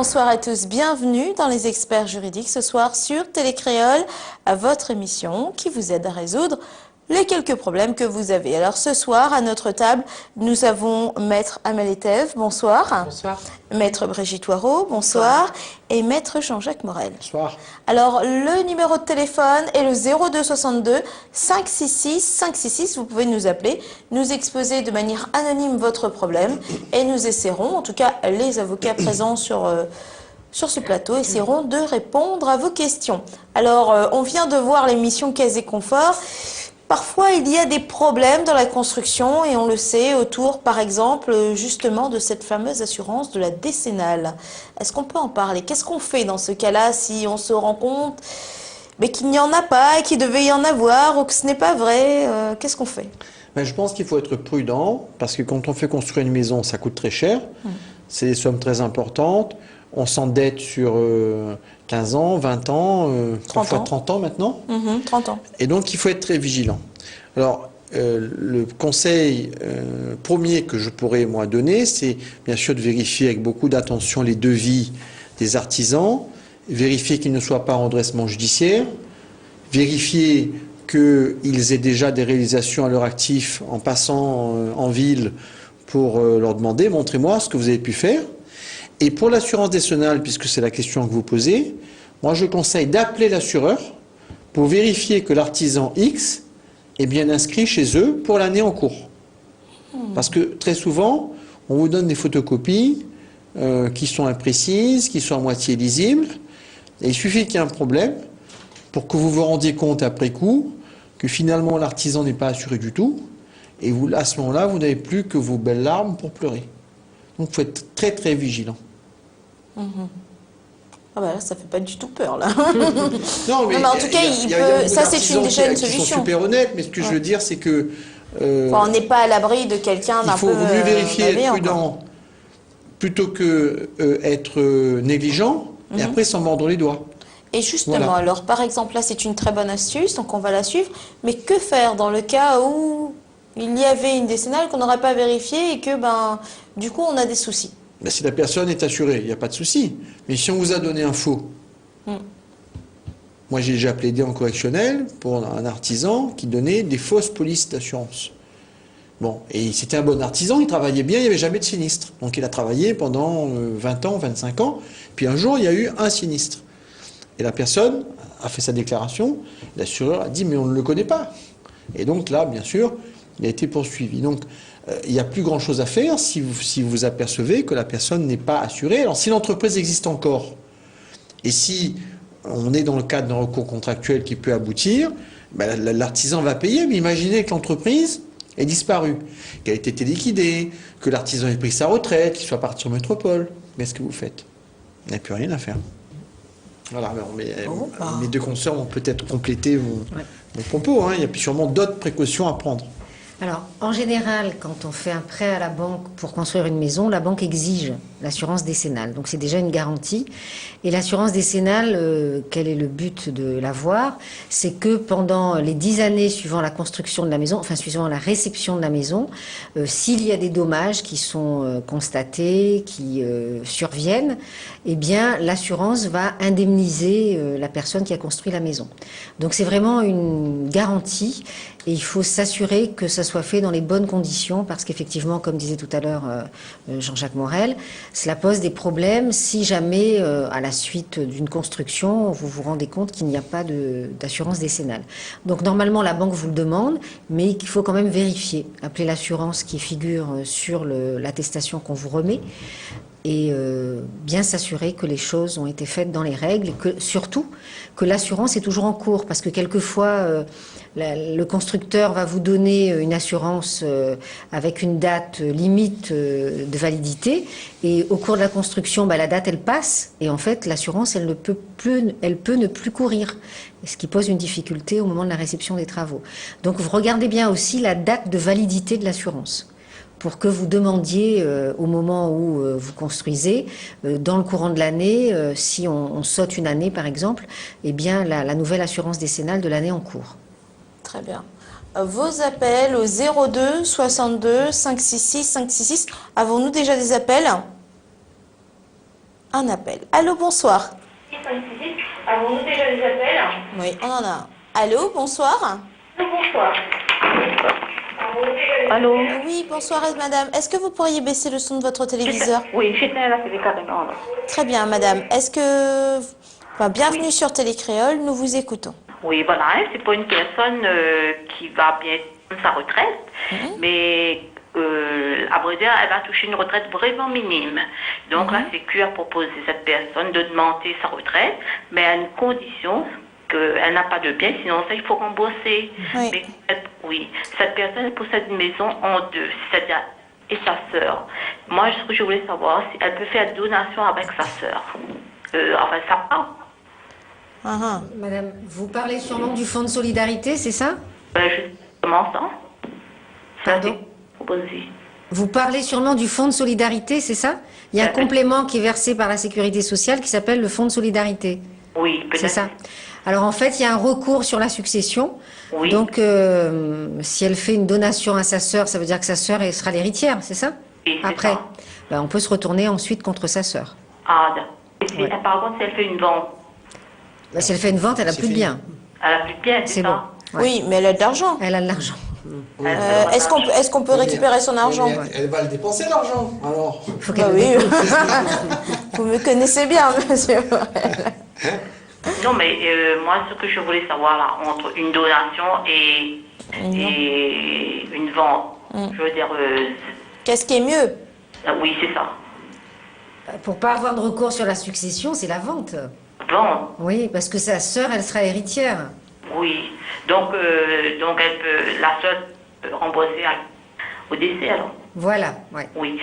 Bonsoir à tous, bienvenue dans les experts juridiques ce soir sur Télécréole, à votre émission qui vous aide à résoudre les quelques problèmes que vous avez. Alors ce soir, à notre table, nous avons Maître Amel Etève, bonsoir. Bonsoir. Maître Brigitte Waro, bonsoir. Et Maître Jean-Jacques Morel. Bonsoir. Alors le numéro de téléphone est le 02 62 566 566. Vous pouvez nous appeler, nous exposer de manière anonyme votre problème et nous essaierons, en tout cas les avocats présents sur ce plateau, essaieront de répondre à vos questions. Alors on vient de voir l'émission Caisse et Confort. Parfois, il y a des problèmes dans la construction et on le sait autour, par exemple, justement de cette fameuse assurance de la décennale. Est-ce qu'on peut en parler? Qu'est-ce qu'on fait dans ce cas-là si on se rend compte qu'il n'y en a pas, qu'il devait y en avoir ou que ce n'est pas vrai? Qu'est-ce qu'on fait? Je pense qu'il faut être prudent parce que quand on fait construire une maison, ça coûte très cher. C'est des sommes très importantes. On s'endette sur 15 ans, 20 ans, 30 ans maintenant. 30 ans. Et donc, il faut être très vigilant. Alors, le conseil premier que je pourrais, moi, donner, c'est bien sûr de vérifier avec beaucoup d'attention les devis des artisans, vérifier qu'ils ne soient pas en redressement judiciaire, vérifier qu'ils aient déjà des réalisations à leur actif en passant en ville pour leur demander « montrez-moi ce que vous avez pu faire ». Et pour l'assurance décennale, puisque c'est la question que vous posez, moi je conseille d'appeler l'assureur pour vérifier que l'artisan X est bien inscrit chez eux pour l'année en cours. Parce que très souvent, on vous donne des photocopies qui sont imprécises, qui sont à moitié lisibles. Et il suffit qu'il y ait un problème pour que vous vous rendiez compte après coup que finalement l'artisan n'est pas assuré du tout. Et vous, à ce moment-là, vous n'avez plus que vos belles larmes pour pleurer. Donc il faut être très très vigilant. Ah bah là, ça fait pas du tout peur là. Non, mais en tout cas, ça c'est déjà une solution. Ils sont super honnêtes, mais ce que je veux dire, c'est que on n'est pas à l'abri de quelqu'un d'un peu. Il faut mieux vérifier, être prudent, plutôt que être négligent, et après s'en mordre les doigts. Et justement, alors par exemple, là c'est une très bonne astuce, donc on va la suivre. Mais que faire dans le cas où il y avait une décennale qu'on n'aurait pas vérifiée et que du coup on a des soucis? Si la personne est assurée, il n'y a pas de souci. Mais si on vous a donné un faux, moi j'ai déjà plaidé en correctionnel pour un artisan qui donnait des fausses polices d'assurance. Bon, et c'était un bon artisan, il travaillait bien, il n'y avait jamais de sinistre. Donc il a travaillé pendant 20 ans, 25 ans, puis un jour il y a eu un sinistre. Et la personne a fait sa déclaration, l'assureur a dit mais on ne le connaît pas. Et donc là, bien sûr, il a été poursuivi. Donc il n'y a plus grand-chose à faire si vous apercevez que la personne n'est pas assurée. Alors si l'entreprise existe encore, et si on est dans le cadre d'un recours contractuel qui peut aboutir, l'artisan va payer. Mais imaginez que l'entreprise ait disparu, qu'elle ait été liquidée, que l'artisan ait pris sa retraite, qu'il soit parti en métropole. Qu'est-ce que vous faites? Vous n'avez plus rien à faire. Voilà, mes deux consoeurs vont peut-être compléter vos propos. Il y a sûrement d'autres précautions à prendre. Alors, en général, quand on fait un prêt à la banque pour construire une maison, la banque exige l'assurance décennale. Donc, c'est déjà une garantie. Et l'assurance décennale, quel est le but de l'avoir? C'est que pendant les 10 années suivant la construction de la maison, enfin, suivant la réception de la maison, s'il y a des dommages qui sont constatés, qui surviennent, eh bien, l'assurance va indemniser la personne qui a construit la maison. Donc, c'est vraiment une garantie. Et il faut s'assurer que ça soit fait dans les bonnes conditions parce qu'effectivement, comme disait tout à l'heure Jean-Jacques Morel, cela pose des problèmes si jamais, à la suite d'une construction, vous vous rendez compte qu'il n'y a pas d'assurance décennale. Donc normalement, la banque vous le demande, mais il faut quand même vérifier. Appelez l'assurance qui figure sur l'attestation qu'on vous remet et bien s'assurer que les choses ont été faites dans les règles et que, surtout que l'assurance est toujours en cours parce que quelquefois le constructeur va vous donner une assurance avec une date limite de validité et au cours de la construction, la date elle passe et en fait l'assurance elle peut ne plus courir, ce qui pose une difficulté au moment de la réception des travaux. Donc vous regardez bien aussi la date de validité de l'assurance pour que vous demandiez au moment où vous construisez, dans le courant de l'année, si on saute une année par exemple, eh bien la nouvelle assurance décennale de l'année en cours. Très bien. Vos appels au 02 62 566 566. Avons-nous déjà des appels? Un appel. Allô, bonsoir. Avons-nous déjà des appels? Oui, on en a un. Allô, bonsoir. Bonsoir. Allô? Oui, bonsoir madame. Est-ce que vous pourriez baisser le son de votre téléviseur? Oui, j'étais à la télé carrément. Là. Très bien, madame. Est-ce que... Enfin, bienvenue sur Télécréole, nous vous écoutons. Oui, voilà, hein, c'est pas une personne qui va bien prendre sa retraite, mais à vrai dire, elle va toucher une retraite vraiment minime. Donc la Sécu a proposé à cette personne de demander sa retraite, mais à une condition qu'elle n'a pas de bien, sinon ça, il faut rembourser. Oui. Mais, oui, cette personne elle possède une maison en deux, c'est-à-dire et sa sœur. Moi, ce que je voulais savoir, si elle peut faire donation avec sa sœur. Enfin, ça part. Madame, vous parlez sûrement du fonds de solidarité, c'est ça? Justement, ça. Pardon? Proposé. Vous parlez sûrement du fonds de solidarité, c'est ça? Il y a un complément qui est versé par la sécurité sociale qui s'appelle le fonds de solidarité. Oui, peut-être. C'est ça. Alors en fait, il y a un recours sur la succession. Oui. Donc, si elle fait une donation à sa sœur, ça veut dire que sa sœur elle sera l'héritière, c'est ça? Oui, c'est Après, ça. ben, on peut se retourner ensuite contre sa sœur. Ah, d'accord. Et si, Ouais. par contre, si elle fait une vente, Ben, si elle fait une vente, elle a C'est plus de fini. bien. elle a plus de bien, C'est ça? bon. Ouais. Oui, mais elle a de l'argent. Elle a de l'argent. Est-ce qu'on peut récupérer son argent? Elle va le dépenser l'argent, alors. Faut Bah qu'elle oui. Vous me connaissez bien, monsieur. Non, mais moi, ce que je voulais savoir, là, entre une donation et une vente, je veux dire, Qu'est-ce qui est mieux? oui, c'est ça. Pour pas avoir de recours sur la succession, c'est la vente. Vente, Oui, parce que sa sœur, elle sera héritière. oui. Donc elle peut, la sœur peut rembourser au décès, alors. Voilà, ouais. Oui,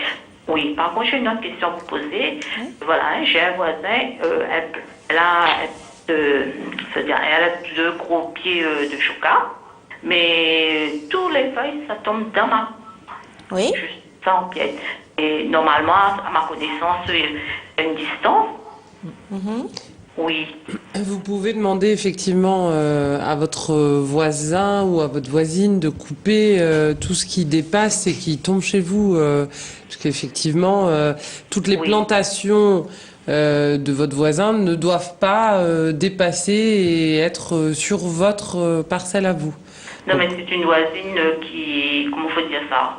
oui. Par contre, j'ai une autre question à vous poser. Voilà, hein, j'ai un voisin, c'est-à-dire, elle a deux gros pieds de chouka, mais tous les feuilles, ça tombe dans ma... Oui. Juste ça en pied. Et normalement, à ma connaissance, il y a une distance. Oui. Vous pouvez demander effectivement à votre voisin ou à votre voisine de couper tout ce qui dépasse et qui tombe chez vous. Parce qu'effectivement, toutes les Oui. plantations de votre voisin ne doivent pas dépasser et être sur votre parcelle à vous. Non, mais c'est une voisine qui... Comment faut dire ça?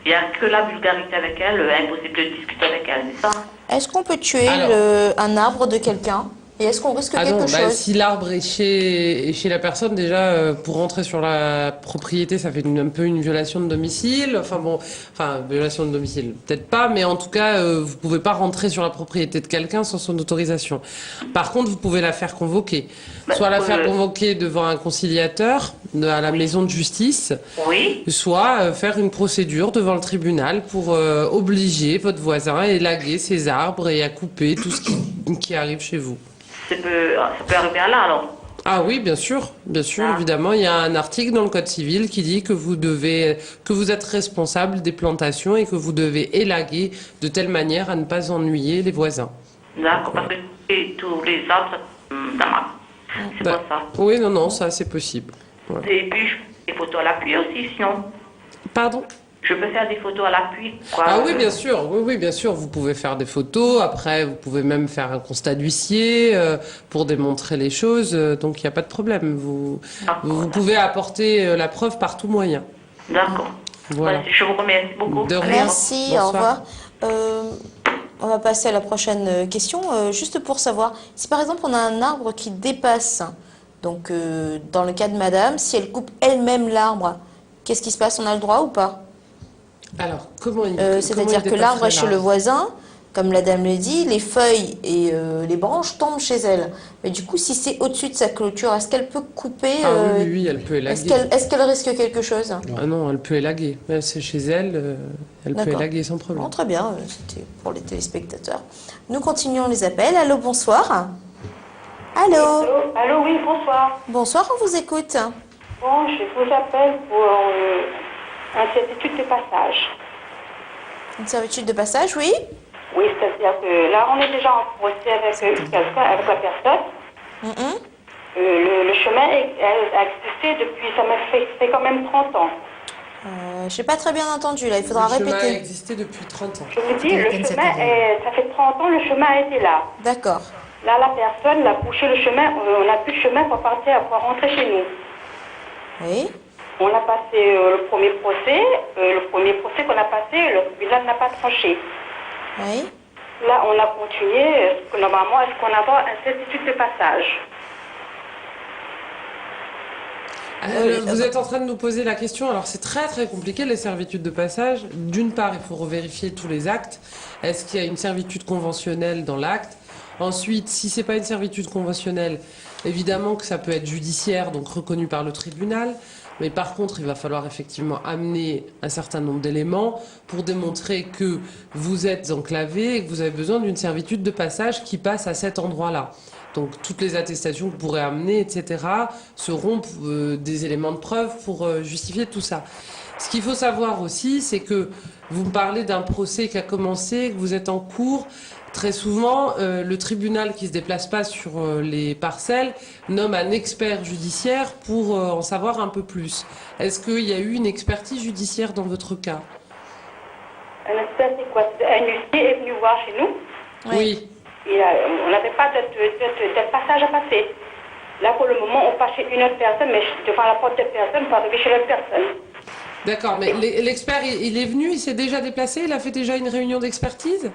Il n'y a que la vulgarité avec elle, impossible de discuter avec elle, c'est ça? Est-ce qu'on peut tuer Alors. un arbre de quelqu'un? Et est-ce qu'on risque Ah quelque non, chose? si l'arbre est chez la personne, déjà, pour rentrer sur la propriété, ça fait un peu une violation de domicile. Violation de domicile, peut-être pas, mais en tout cas, vous pouvez pas rentrer sur la propriété de quelqu'un sans son autorisation. Par contre, vous pouvez la faire convoquer. Soit la faire convoquer devant un conciliateur à la maison de justice, Oui. soit faire une procédure devant le tribunal pour obliger votre voisin à élaguer ses arbres et à couper tout ce qui arrive chez vous. Ça peut arriver à là, alors. Ah oui, bien sûr, évidemment. Il y a un article dans le Code civil qui dit que vous êtes responsable des plantations et que vous devez élaguer de telle manière à ne pas ennuyer les voisins. D'accord, parce que tous les arbres, ça tombe dans ma... C'est Bah, pour ça. Oui, non, ça c'est possible. Ouais. Et puis, je fais des photos à l'appui aussi, sinon. Pardon? Je peux faire des photos à l'appui, quoi. Ah oui, bien sûr. Oui, bien sûr. Vous pouvez faire des photos. Après, vous pouvez même faire un constat d'huissier pour démontrer les choses. Donc, il n'y a pas de problème. Vous pouvez apporter la preuve par tout moyen. D'accord. Voilà. Je vous remercie beaucoup. De rien. Merci, au Bonsoir. revoir. On va passer à la prochaine question. Juste pour savoir, si par exemple on a un arbre qui dépasse, donc dans le cas de madame, si elle coupe elle-même l'arbre, qu'est-ce qui se passe? On a le droit ou pas? Alors, comment C'est-à-dire que l'arbre est chez le voisin, comme la dame le dit, les feuilles et les branches tombent chez elle. Mais du coup, si c'est au-dessus de sa clôture, est-ce qu'elle peut couper Ah oui, elle peut élaguer. Est-ce qu'elle risque quelque chose? Ah non, elle peut élaguer. C'est chez elle, elle peut D'accord. élaguer sans problème. Bon, très bien, c'était pour les téléspectateurs. Nous continuons les appels. Allô, bonsoir. Allô. Allô, oui, bonsoir. Bonsoir, on vous écoute. Bon, je vous appelle pour un certitude de passage. Une servitude de passage, oui? Oui, c'est-à-dire que là, on est déjà en procès avec quelqu'un, avec la personne. Mhm. Le chemin a existé depuis, ça fait quand même 30 ans. Je n'ai pas très bien entendu, là, il faudra Le chemin a répéter. existé depuis 30 ans. Je vous dis, le Quelqu'un chemin, s'appelle- ça fait 30 ans, le chemin a été là. D'accord. Là, la personne a bouché le chemin, on n'a plus de chemin pour partir, pour rentrer chez nous. Oui. On a passé le premier procès qu'on a passé, le tribunal n'a pas tranché. Oui. Là, on a continué, parce que normalement, est-ce qu'on a un certitude de passage? Vous êtes en train de nous poser la question, alors c'est très très compliqué les servitudes de passage. D'une part, il faut revérifier tous les actes. Est-ce qu'il y a une servitude conventionnelle dans l'acte? Ensuite, si c'est pas une servitude conventionnelle, évidemment que ça peut être judiciaire, donc reconnu par le tribunal. Mais par contre, il va falloir effectivement amener un certain nombre d'éléments pour démontrer que vous êtes enclavé et que vous avez besoin d'une servitude de passage qui passe à cet endroit-là. Donc toutes les attestations que vous pourrez amener, etc., seront des éléments de preuve pour justifier tout ça. Ce qu'il faut savoir aussi, c'est que vous me parlez d'un procès qui a commencé, que vous êtes en cours. Très souvent, le tribunal qui se déplace pas sur les parcelles nomme un expert judiciaire pour en savoir un peu plus. Est-ce qu'il y a eu une expertise judiciaire dans votre cas? Un expert, c'est quoi? Un huissier est venu voir chez nous. Oui. On n'avait pas de passage à passer. Là, pour le moment, on passe chez une autre personne, mais devant la porte de personne, pour arriver chez l'autre personne. D'accord, mais l'expert, il est venu, il s'est déjà déplacé, il a fait déjà une réunion d'expertise?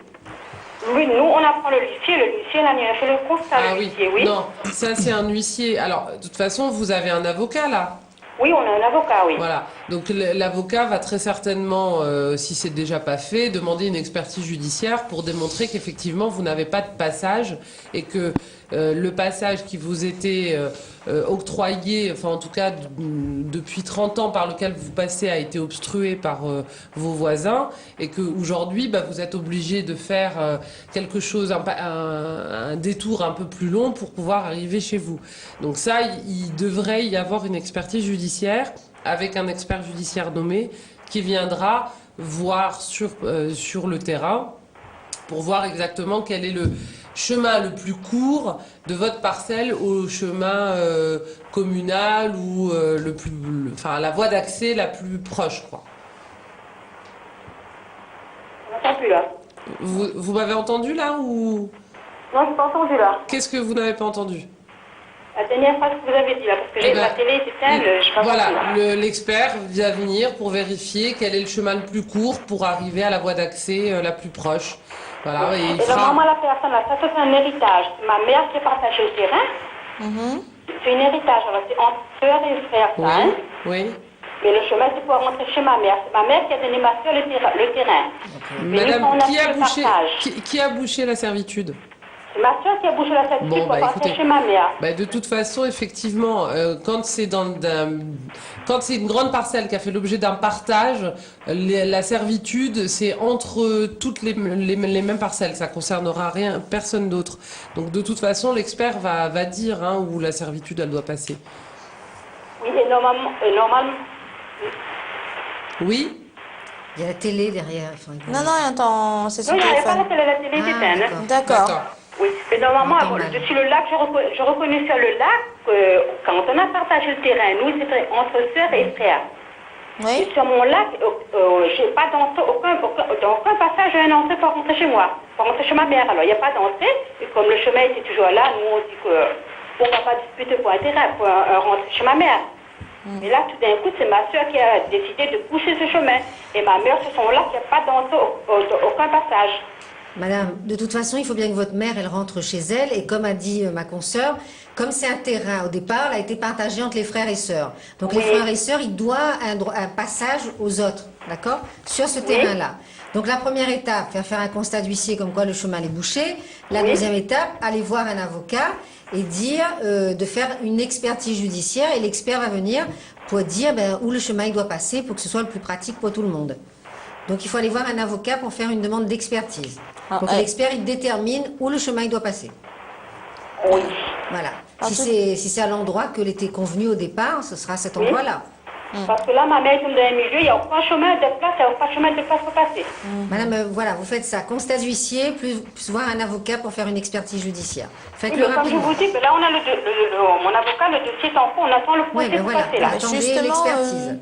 Oui, nous, on apprend le huissier, là, il a fait le constat, Ah le oui. huissier, oui. Non, ça c'est un huissier. Alors, de toute façon, vous avez un avocat là. Oui, on a un avocat, oui. Voilà. Donc l'avocat va très certainement, si c'est déjà pas fait, demander une expertise judiciaire pour démontrer qu'effectivement vous n'avez pas de passage et que le passage qui vous était octroyé, enfin en tout cas depuis 30 ans par lequel vous passez a été obstrué par vos voisins et que aujourd'hui vous êtes obligé de faire quelque chose, un détour un peu plus long pour pouvoir arriver chez vous. Donc ça, il devrait y avoir une expertise judiciaire avec un expert judiciaire nommé qui viendra voir sur le terrain pour voir exactement quel est le chemin le plus court de votre parcelle au chemin communal ou la voie d'accès la plus proche, quoi. On n'entend plus, là. Vous m'avez entendu là ou Non, je n'ai pas entendu, là. qu'est-ce que vous n'avez pas entendu? La dernière phrase que vous avez dit, là, parce que la télé est éteinte, je n'ai pas Voilà, entendu. l'expert va venir pour vérifier quel est le chemin le plus court pour arriver à la voie d'accès la plus proche. Voilà, et il Et fera... normalement, la personne, là, ça c'est un héritage. C'est ma mère qui a partagé le terrain. C'est un héritage. Alors, c'est entre soeur et frère, ça, hein. Oui. Mais le chemin, c'est pour rentrer chez ma mère. C'est ma mère qui a donné ma soeur le terrain. Mais nous, Madame, on a qui fait a le bouché, partage. qui a bouché la servitude? C'est ma soeur qui a bouché la certitude Bon, pour bah, partir écoutez. chez ma mère. De toute façon, effectivement, quand c'est quand c'est une grande parcelle qui a fait l'objet d'un partage, la servitude, c'est entre toutes les mêmes parcelles. Ça concernera personne d'autre. Donc, de toute façon, l'expert va dire où la servitude, elle doit passer. Oui, et normalement, Oui? Il y a la télé derrière. Enfin, Non, non, attends, c'est son non, il n'y a pas téléphone. la télé est Ah, éteinte. hein. D'accord. Oui, mais normalement, Entends mal. dessus le lac, je reconnais sur le lac, quand on a partagé le terrain, nous, c'était entre sœurs et frères. Oui. Et sur mon lac, j'ai pas d'entrée, dans aucun passage, j'ai une entrée pour rentrer chez moi, pour rentrer chez ma mère. Alors, il n'y a pas d'entrée, et comme le chemin était toujours là, nous, on dit qu'on ne va pas disputer pour un terrain, pour rentrer chez ma mère. Et là, tout d'un coup, c'est ma soeur qui a décidé de boucher ce chemin. Et ma mère, sur son lac, il n'y a pas d'entrée, aucun passage. Madame, de toute façon, il faut bien que votre mère, elle rentre chez elle. Et comme a dit ma consoeur, comme c'est un terrain, au départ, il a été partagé entre les frères et sœurs. Donc les frères et sœurs, ils doivent un passage aux autres, d'accord? Sur ce terrain-là. Donc la première étape, faire un constat d'huissier comme quoi le chemin est bouché. La deuxième étape, aller voir un avocat et dire de faire une expertise judiciaire. Et l'expert va venir pour dire où le chemin il doit passer pour que ce soit le plus pratique pour tout le monde. Donc il faut aller voir un avocat pour faire une demande d'expertise. Donc l'expert, il détermine où le chemin il doit passer. Oui. Voilà. Si c'est à l'endroit que l'était convenu au départ, ce sera à cet endroit-là. Parce que là, ma mère est dans le milieu, il n'y a aucun chemin de place, il n'y a aucun chemin de place pour passer. Madame, voilà, vous faites ça. Constat d'huissier, plus voir un avocat pour faire une expertise judiciaire. Oui, Faites-le mais comme je rapidement. vous dis, là, on a mon avocat, le dossier est en cours, on attend le Oui, procès mais pour voilà, passer là. attendez Justement, l'expertise.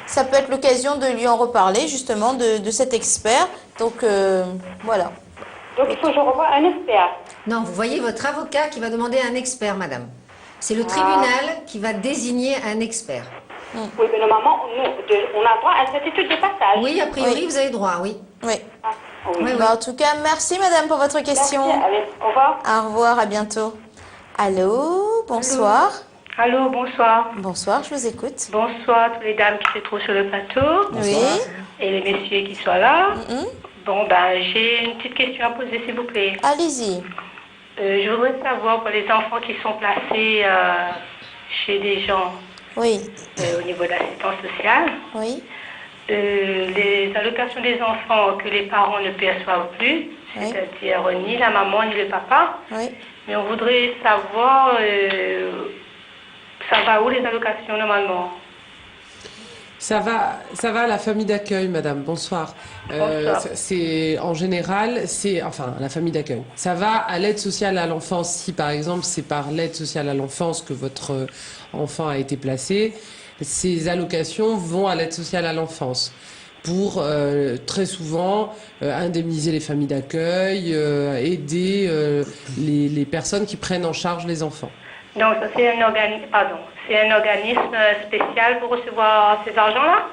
ça peut être l'occasion de lui en reparler justement de cet expert. Donc voilà. Donc il faut que je revoie un expert. Non, vous voyez votre avocat qui va demander un expert, madame. C'est le tribunal qui va désigner un expert. Oui, mais normalement, on a droit à cette étude de passage. Oui, a priori, Oui. vous avez droit, oui. Oui. Ah, oui. Oui, Bah, en tout cas, merci madame pour votre question. Merci, allez, au revoir. Au revoir, à bientôt. Allô, bonsoir. Allô, bonsoir. Bonsoir, je vous écoute. Bonsoir à toutes les dames qui se trouvent sur le plateau Oui. et les messieurs qui sont là. Mhm. Bon, ben, j'ai une petite question à poser, s'il vous plaît. Allez-y. Je voudrais savoir pour les enfants qui sont placés chez des gens Oui, au niveau de l'assistance sociale, oui, les allocations des enfants que les parents ne perçoivent plus, Oui. c'est-à-dire ni la maman ni le papa, oui. mais on voudrait savoir ça va où les allocations normalement. Ça va à la famille d'accueil, madame. Bonsoir. Bonsoir. C'est en général, enfin la famille d'accueil. Ça va à l'aide sociale à l'enfance. Si par exemple c'est par l'aide sociale à l'enfance que votre enfant a été placé, ces allocations vont à l'aide sociale à l'enfance pour très souvent indemniser les familles d'accueil, aider les personnes qui prennent en charge les enfants. Donc ça c'est un organisme spécial pour recevoir ces argents-là?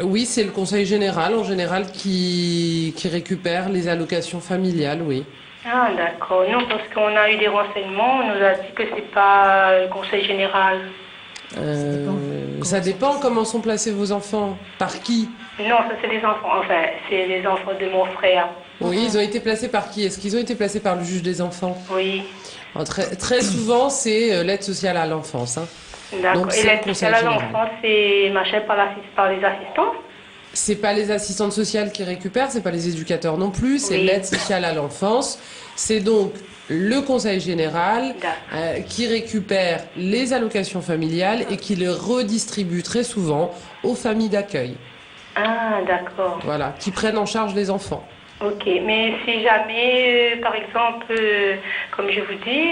Oui, c'est le Conseil général en général qui récupère les allocations familiales, oui. Ah d'accord. Non, parce qu'on a eu des renseignements, on nous a dit que c'est pas le Conseil général. Ça dépend comment sont placés vos enfants. Par qui? Non, ça c'est les enfants, enfin c'est les enfants de mon frère. Oui, ils ont été placés par qui? Est-ce qu'ils ont été placés par le juge des enfants? Oui, Alors, très souvent, c'est l'aide sociale à l'enfance. Hein. d'accord. Donc, Et c'est le l'aide Conseil sociale à général. l'enfant, c'est machin par les assistants? C'est pas les assistantes sociales qui récupèrent, c'est pas les éducateurs non plus, c'est Oui. l'aide sociale à l'enfance. C'est donc le Conseil général D'accord. qui récupère les allocations familiales et qui les redistribue très souvent aux familles d'accueil. Ah d'accord. Voilà, qui prennent en charge les enfants. Ok, mais si jamais, par exemple, comme je vous dis,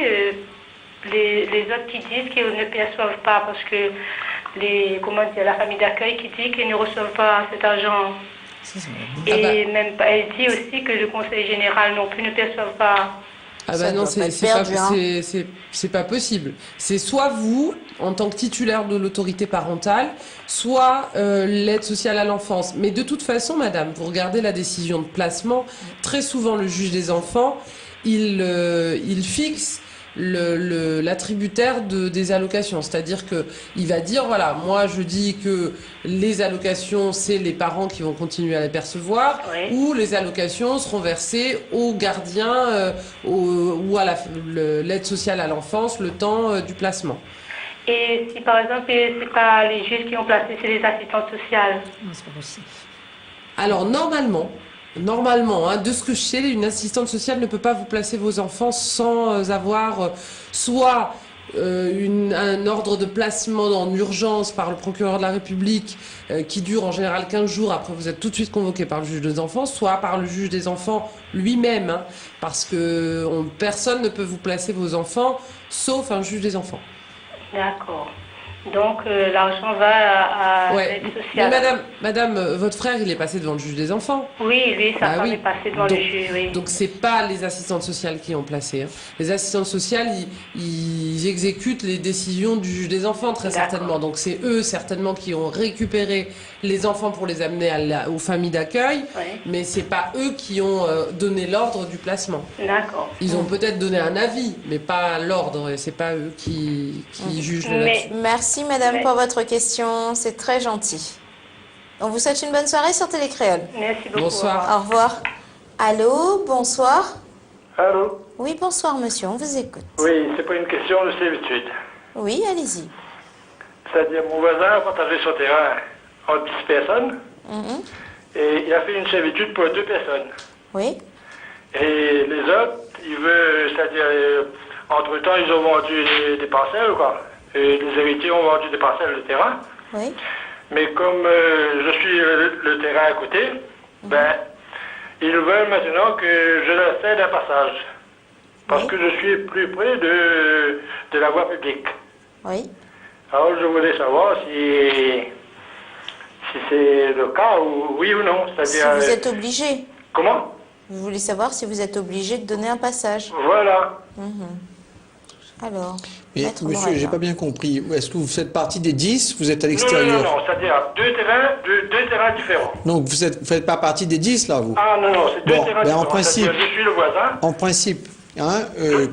les autres qui disent qu'ils ne perçoivent pas parce que la famille d'accueil qui dit qu'ils ne reçoivent pas cet argent. Et même elle dit aussi que le Conseil général non plus ne perçoivent pas. Ah Ça bah non, doit pas être c'est perdu, hein. c'est pas possible. C'est soit vous, en tant que titulaire de l'autorité parentale, soit l'aide sociale à l'enfance. Mais de toute façon, madame, vous regardez la décision de placement, très souvent le juge des enfants, il fixe l'attributaire des allocations. C'est-à-dire que il va dire, voilà, moi je dis que les allocations, c'est les parents qui vont continuer à les percevoir, Oui. ou les allocations seront versées aux gardiens ou à l'aide sociale à l'enfance le temps du placement. Et si par exemple, c'est pas les juges qui ont placé, c'est les assistantes sociales. Non, c'est pas possible. Alors normalement, hein, de ce que je sais, une assistante sociale ne peut pas vous placer vos enfants sans avoir soit un ordre de placement en urgence par le procureur de la République qui dure en général 15 jours, après vous êtes tout de suite convoqué par le juge des enfants, soit par le juge des enfants lui-même, hein, parce que personne ne peut vous placer vos enfants sauf un juge des enfants. D'accord. Donc l'argent va à Ouais. l'aide Mais sociale. madame, votre frère, il est passé devant le juge des enfants. Oui, lui, sa Ah femme oui. est passée devant Donc- le juge, oui. Donc c'est pas les assistantes sociales qui ont placé. Hein. Les assistantes sociales, ils exécutent les décisions du juge des enfants très D'accord. certainement. Donc c'est eux certainement qui ont récupéré les enfants pour les amener aux familles d'accueil, Oui. mais c'est pas eux qui ont donné l'ordre du placement. D'accord. Ils ont peut-être donné un avis, mais pas l'ordre. Et c'est pas eux qui jugent le là-dessus. Merci madame Mais- pour votre question, c'est très gentil. On vous souhaite une bonne soirée sur Télécréole. Merci beaucoup. Bonsoir. Au revoir. Allô, bonsoir. Allô? Oui, bonsoir monsieur, on vous écoute. Oui, c'est pas une question de servitude. Oui, allez-y. C'est-à-dire, mon voisin a partagé son terrain entre 10 personnes Mhm. et il a fait une servitude pour 2 personnes. Oui, Et les autres, ils veulent, c'est-à-dire, entre-temps, ils ont vendu des parcelles, quoi. Et les héritiers ont vendu des parcelles de terrain. oui, Mais comme je suis le terrain à côté, ben, ils veulent maintenant que je leur cède un passage. Parce Oui. que je suis plus près de la voie publique. oui. Alors je voulais savoir si c'est le cas, oui ou non. Si C'est-à-dire. vous êtes obligé. Comment? Vous voulez savoir si vous êtes obligé de donner un passage. Voilà. Alors, Mais Maître monsieur, Moraga. j'ai pas bien compris. Est-ce que vous faites partie des 10? Vous êtes à Non, l'extérieur? non, c'est-à-dire deux terrains différents. Donc vous faites pas partie des 10 là, vous? Ah non, c'est deux Bon, terrains ben, en différents. principe- C'est-à-dire, je suis le voisin. En principe, hein,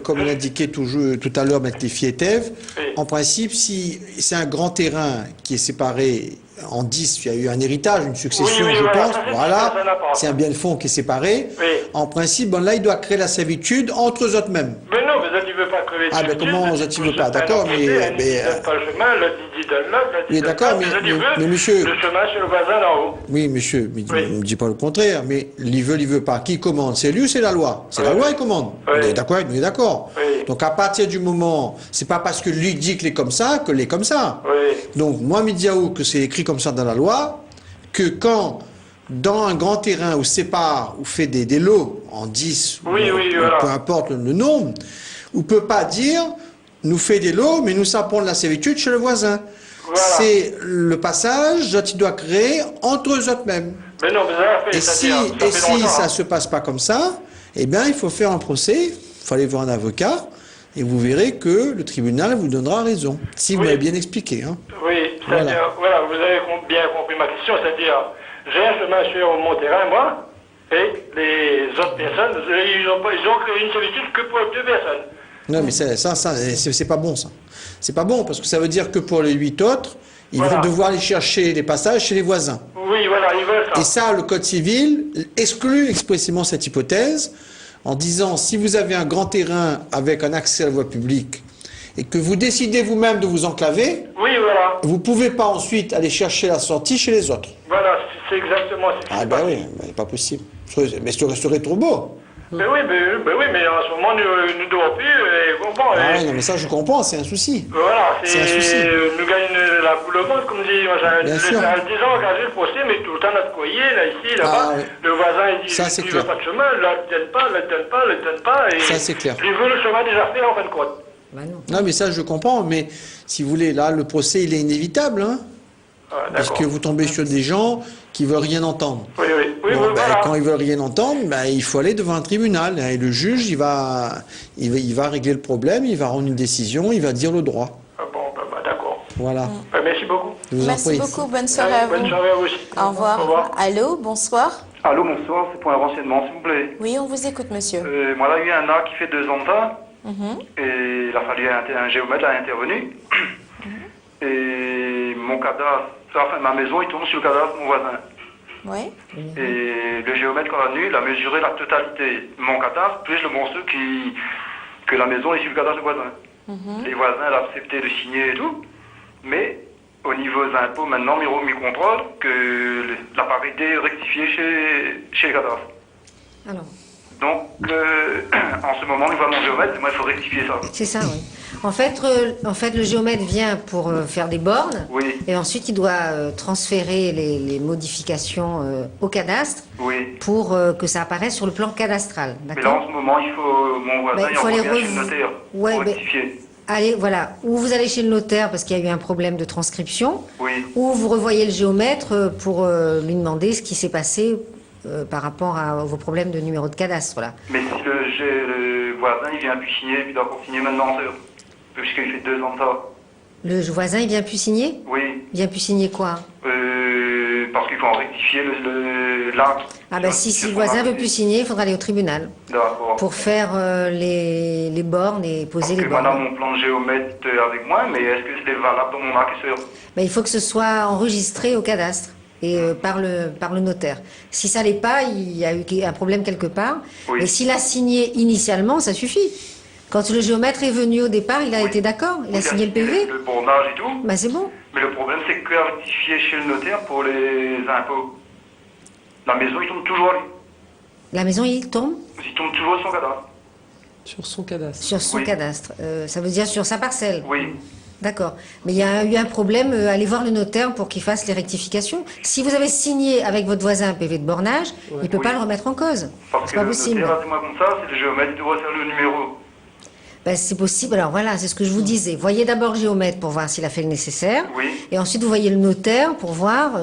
comme l'indiquait tout à l'heure Maître Fietève, Oui. en principe, si c'est un grand terrain qui est séparé en 10, il y a eu un héritage, une succession, Oui, oui, je voilà, pense, ça, c'est voilà, ça n'a pas. c'est un bien de fond qui est séparé. Oui. En principe, bon, là, il doit créer la servitude entre eux autres mêmes. Mais non, mais ça, tu veux pas crever de Ah, ben, servitude, comment tu ça, tu pousses veux pas, le train d'accord, d'un mais- côté, un mais, dit donne pas le chemin, l'autre dit donne l'autre, l'autre dit Oui, donne d'accord, l'autre, mais- ça, tu veux mais monsieur- le chemin chez le voisin d'en haut. Oui, monsieur, mais Oui. ne me dis pas le contraire, mais il veut pas. Qui commande? C'est lui ou c'est la loi? C'est la Oui. loi qui commande. Oui. On est d'accord? On est d'accord. Oui. Donc à partir du moment, c'est pas parce que lui dit qu'il est comme ça que l'est comme ça. Oui. Donc moi, Midiaou, que c'est écrit comme ça dans la loi, que quand dans un grand terrain où sépare, ou fait des lots en 10, Oui, ou, oui, ou voilà. peu importe le nombre, on peut pas dire nous fait des lots, mais nous sapons de la servitude chez le voisin. Voilà. C'est le passage que tu dois créer entre eux autres mêmes. Mais non, mais ça fait, Et si, c'est-à-dire, ça fait longtemps, ça hein. se passe pas comme ça, eh bien, il faut faire un procès, il faut aller voir un avocat, et vous verrez que le tribunal vous donnera raison, si vous Oui. l'avez bien expliqué. Hein. Oui, c'est-à-dire, voilà, vous avez bien compris ma question, c'est-à-dire, j'ai un chemin sur mon terrain, moi, et les autres personnes, ils ont créé une servitude que pour 2 personnes. Non, mais c'est pas bon, ça. C'est pas bon, parce que ça veut dire que pour les 8 autres, ils Voilà. vont devoir aller chercher les passages chez les voisins. Oui, voilà, ils veulent ça. Et ça, le Code civil exclut expressément cette hypothèse en disant si vous avez un grand terrain avec un accès à la voie publique et que vous décidez vous-même de vous enclaver, Oui, voilà. vous ne pouvez pas ensuite aller chercher la sortie chez les autres. Voilà, c'est exactement ce qui Ah se ben passe. oui, mais pas possible. Mais ce serait trop beau. Mais oui, mais en ce moment, nous ne devons plus, et bon, Ah et oui, non, mais ça je comprends, c'est un souci. voilà, C'est un souci. nous gagnons la boule au ventre, comme dit, moi, Bien j'ai sûr. 10 ans engagé le procès, mais tout le temps, notre courrier, là, ici, là-bas, Ah, oui. le voisin, il dit, Ça, c'est tu clair. veux pas de chemin, là, il donne pas, là, il donne pas, là, il donne pas, et Ça, c'est clair. il veut le chemin déjà fait, en fin de compte. Bah non. Non, mais ça je comprends, mais si vous voulez, là, le procès il est inévitable, hein, Ah, parce d'accord. que vous tombez sur des gens qui veulent rien entendre. Oui, Bon, ben, voilà. quand ils veulent rien entendre, ben, il faut aller devant un tribunal. Et le juge, il va régler le problème, il va rendre une décision, il va dire le droit. Ah, bon, d'accord. Voilà. Merci beaucoup. Je vous en Merci prie. beaucoup, bonne soirée à vous. Bonne soirée à vous aussi. Au revoir. Au revoir. Allô, bonsoir. Allô, bonsoir, c'est pour un renseignement, s'il vous plaît. Oui, on vous écoute, monsieur. Moi, là, il y a un arbre qui fait 2 ans de ça, Mhm. et il a fallu un géomètre a intervenu. Et mon cadastre, enfin, ma maison, il tourne sur le cadastre de mon voisin. Oui. Et le géomètre, quand il est venu, il a mesuré la totalité de mon cadastre, plus le morceau que la maison est sur le cadastre du voisin. Les voisins, il a accepté de signer et tout, mais au niveau des impôts, maintenant, mi contrôle que la parité est rectifiée chez le cadastre. Alors, Donc, en ce moment, il va mon géomètre, moi, il faut rectifier ça. c'est ça, oui. En fait, le géomètre vient pour faire des bornes. Oui, Et ensuite, il doit transférer les modifications au cadastre oui. pour que ça apparaisse sur le plan cadastral. Mais là, D'accord. en ce moment, il faut mon voisin, Bah, il faut il aller revient chez le notaire Ouais, pour mais- rectifier. Allez, voilà. Ou vous allez chez le notaire parce qu'il y a eu un problème de transcription, Oui, ou vous revoyez le géomètre pour lui demander ce qui s'est passé par rapport à vos problèmes de numéro de cadastre. Là. mais si le voisin, il vient plus signer, puis il doit continuer maintenant, puisqu'il fait 2 ans de ça. Le voisin, il vient plus signer? Oui, Il vient plus signer quoi? parce qu'il faut en rectifier l'arbre. Ah ben si le voisin veut plus signer, il faudra aller au tribunal D'accord. pour faire les bornes et poser Parce les que maintenant, bornes. mon plan de géomètre avec moi, mais est-ce que c'est valable dans mon accesseur? Ben, il faut que ce soit enregistré au cadastre et par le notaire. Si ça l'est pas, il y a eu un problème quelque part. Oui. Mais s'il a signé initialement, ça suffit. Quand le géomètre est venu au départ, il a été d'accord, il a signé le PV. Le bornage et tout. Ben c'est bon. Mais le problème, c'est que rectifier chez le notaire pour les impôts. La maison, il tombe toujours à lui. La maison, il tombe Il tombe toujours son cadastre. Sur son cadastre. sur son Oui. cadastre. Ça veut dire sur sa parcelle. Oui. D'accord. Mais il y a eu un problème, allez voir le notaire pour qu'il fasse les rectifications. Si vous avez signé avec votre voisin un PV de bornage, il ne peut Oui. pas le remettre en cause. Parce C'est que pas le possible. notaire, dis-moi comme ça, c'est le géomètre qui doit faire le numéro. Ben, c'est possible. Alors voilà, c'est ce que je vous disais. Voyez d'abord le géomètre pour voir s'il a fait le nécessaire. Oui. Et ensuite, vous voyez le notaire pour voir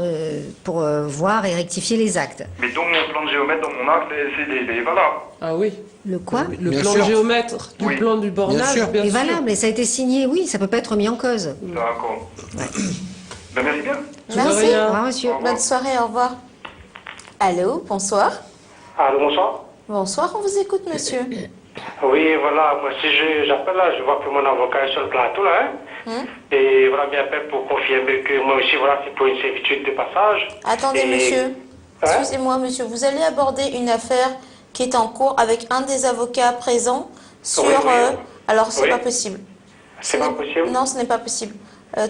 et rectifier les actes. Mais donc mon plan de géomètre dans mon acte, c'est valable. Ah oui. Le quoi? Le Bien plan sûr. géomètre du Oui. plan du bornage, sûr. bien est sûr. valable, et ça a été signé, oui, ça peut pas être mis en cause. D'accord. Ben, merci bien. Merci. rien. Au revoir, monsieur. Bonne soirée, au revoir. Allô, bonsoir. Allô, bonsoir. Bonsoir, on vous écoute, monsieur. Oui, voilà, moi si j'appelle là, je vois que mon avocat est sur le plateau là, hein. Et voilà, bien appelle pour confirmer que moi aussi, voilà, c'est pour une servitude de passage. Attendez, Et- monsieur. Ouais. Excusez-moi, monsieur. Vous allez aborder une affaire qui est en cours avec un des avocats présents sur... Oui, oui. alors, c'est Oui. pas possible. C'est Ce pas n'est- possible? Non, ce n'est pas possible.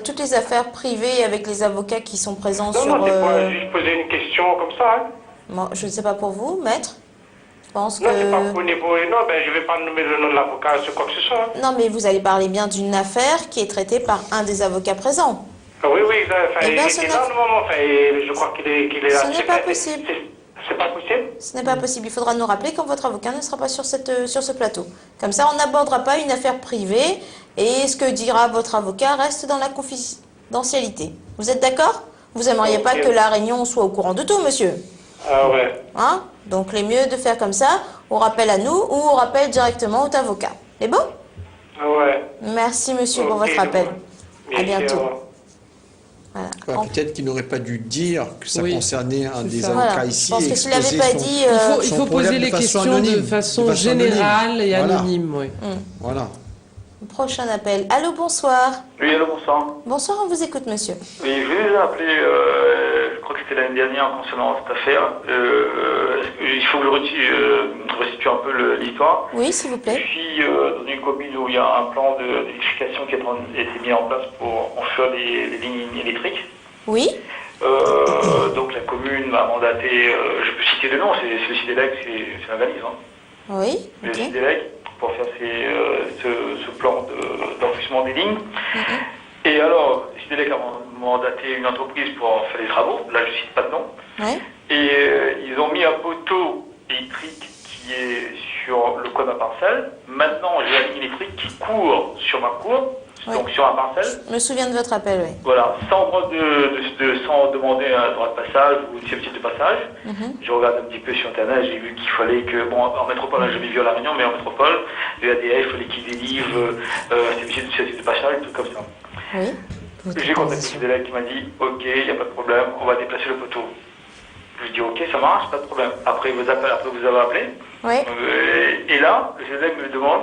Toutes les affaires privées avec les avocats qui sont présents Non, sur... non, c'est pas juste poser une question comme ça, hein. Bon, je ne sais pas pour vous, maître. Je pense Non, c'est pas que... au niveau... Non, ben je vais pas nommer le nom de l'avocat sur quoi que ce soit, hein. Non, mais vous allez parler bien d'une affaire qui est traitée par un des avocats présents. Ah oui, oui, enfin, Eh il bien, était ce là, n'est- normalement, enfin, et je crois qu'il est là. Ce n'est pas possible. C'est pas possible? Ce n'est pas possible. Il faudra nous rappeler quand votre avocat ne sera pas sur ce plateau. Comme ça, on n'abordera pas une affaire privée et ce que dira votre avocat reste dans la confidentialité. Vous êtes d'accord? Vous aimeriez pas Ok. que la réunion soit au courant de tout, monsieur? Ah ouais. Hein? Donc, les mieux de faire comme ça, on rappelle à nous ou on rappelle directement au avocat. C'est bon? Ah ouais. Merci, monsieur, pour Ok, votre appel. Merci, À bientôt. au revoir. Voilà. Ouais, peut-être qu'il n'aurait pas dû dire que ça Oui, concernait un c'est des ça. avocats Voilà. ici. Je pense et que s'il n'avait exposer pas son- dit... Il son faut problème poser de les façon questions anonyme, de façon de façon anonyme. générale et Voilà. anonyme, oui. Voilà. Prochain appel. Allô, bonsoir. Oui, allô, bonsoir. Bonsoir, on vous écoute, monsieur. Oui, je voulais déjà appeler, je crois que c'était l'année dernière concernant cette affaire. Il faut que je resitue un peu l'histoire. Oui, s'il vous Je plaît. suis dans une commune où il y a un plan d'électrification qui a été mis en place pour construire des lignes électriques. Oui. Donc la commune m'a mandaté, je peux citer le nom, c'est le CIDELEC, c'est la valise, hein. Oui. Le Ok. CIDELEC, pour faire ce plan d'enfouissement des lignes. Et alors, le CIDELEC a mandaté une entreprise pour faire les travaux, là je ne cite pas de nom. Oui. Et ils ont mis un poteau électrique qui est sur le coin de ma parcelle. Maintenant, j'ai la ligne électrique qui court sur ma cour, Oui. donc sur ma parcelle. Je me souviens de votre appel, oui. Voilà, sans demander un droit de passage ou une servitude de passage. Je regarde un petit peu sur Internet, j'ai vu qu'il fallait que, bon, en métropole, là, je l'ai vu à La Réunion, mais en métropole, le ADF, il fallait qu'il délivre servitude de passage, des trucs comme ça. Oui. J'ai contacté le élève qui m'a dit, ok, il n'y a pas de problème, on va déplacer le poteau. Je lui dis, ok, ça marche, pas de problème. Après, vous avez appelé. Oui. Et là, le élève me demande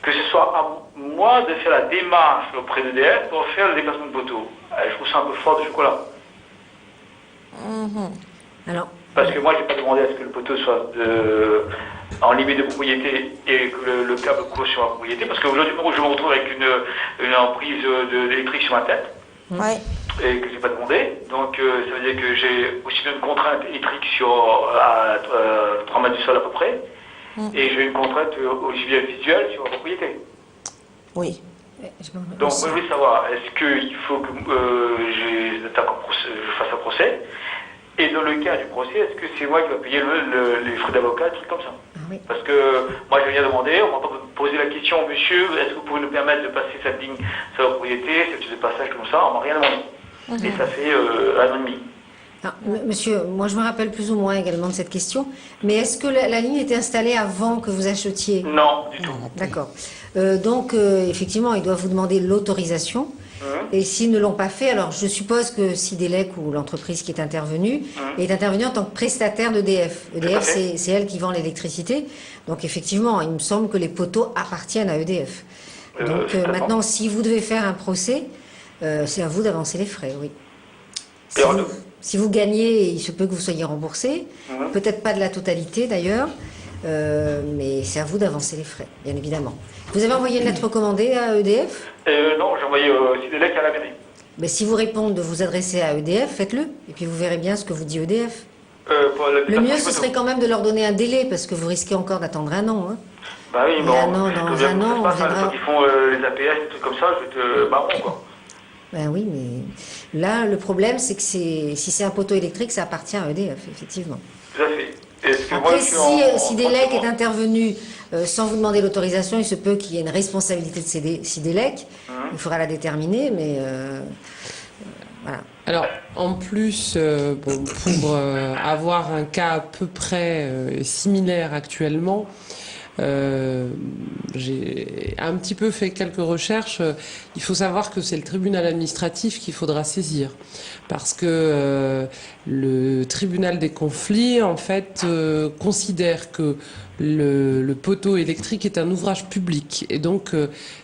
que ce soit à moi de faire la démarche auprès d'EDF pour faire le déplacement de poteau. Je trouve ça un peu fort de chocolat. Alors, Parce que moi, je n'ai pas demandé à ce que le poteau soit en limite de propriété et que le câble court sur ma propriété. Parce qu'aujourd'hui, je me retrouve avec une emprise d'électrique sur ma tête Oui. et que je n'ai pas demandé. Donc, ça veut dire que j'ai aussi bien une contrainte électrique à 3 mètres du sol à peu près. Et j'ai une contrainte aussi bien visuelle sur ma propriété. Oui. Donc, moi, je voulais savoir, est-ce qu'il faut que je fasse un procès? Et dans le cas du procès, est-ce que c'est moi qui va payer les frais d'avocat, des trucs comme ça? oui. Parce que moi, je viens demander, on m'a pas posé la question, monsieur, est-ce que vous pouvez nous permettre de passer cette ligne sur la propriété, cette de passage comme ça? On m'a rien demandé. Et ça fait un an et demi. Ah, monsieur, moi je me rappelle plus ou moins également de cette question, mais est-ce que la ligne était installée avant que vous achetiez? Non, du tout. D'accord. Donc, effectivement, ils doivent vous demander l'autorisation. Et s'ils ne l'ont pas fait, alors je suppose que Sidelec ou l'entreprise qui est intervenue est intervenue en tant que prestataire d'EDF. EDF, c'est elle qui vend l'électricité. Donc, effectivement, il me semble que les poteaux appartiennent à EDF. Donc, maintenant, si vous devez faire un procès, c'est à vous d'avancer les frais, oui. Si vous gagnez, il se peut que vous soyez remboursé. Peut-être pas de la totalité, d'ailleurs. Mais c'est à vous d'avancer les frais, bien évidemment. Vous avez envoyé une lettre recommandée à EDF? Non, j'ai envoyé Sidelec à la mairie. Mais si vous répondent de vous adresser à EDF, faites-le. Et puis vous verrez bien ce que vous dit EDF. Le mieux, ce serait quand même de leur donner un délai, parce que vous risquez encore d'attendre un an. Hein. Bah oui, Mais bon, dans un an, on verra. Quand ils font les APS, des trucs comme ça, je vais te marron, quoi. Ben oui, mais là, le problème, c'est que si c'est un poteau électrique, ça appartient à EDF, effectivement. Tout à fait. Est-ce que moi, Après, je suis en Sidelec est intervenu sans vous demander l'autorisation, il se peut qu'il y ait une responsabilité de Sidelec. Il faudra la déterminer, mais voilà. Alors, en plus, bon, pour avoir un cas à peu près similaire actuellement, j'ai un petit peu fait quelques recherches. Il faut savoir que c'est le tribunal administratif qu'il faudra saisir. Parce que le tribunal des conflits, en fait, considère que le poteau électrique est un ouvrage public. Et donc,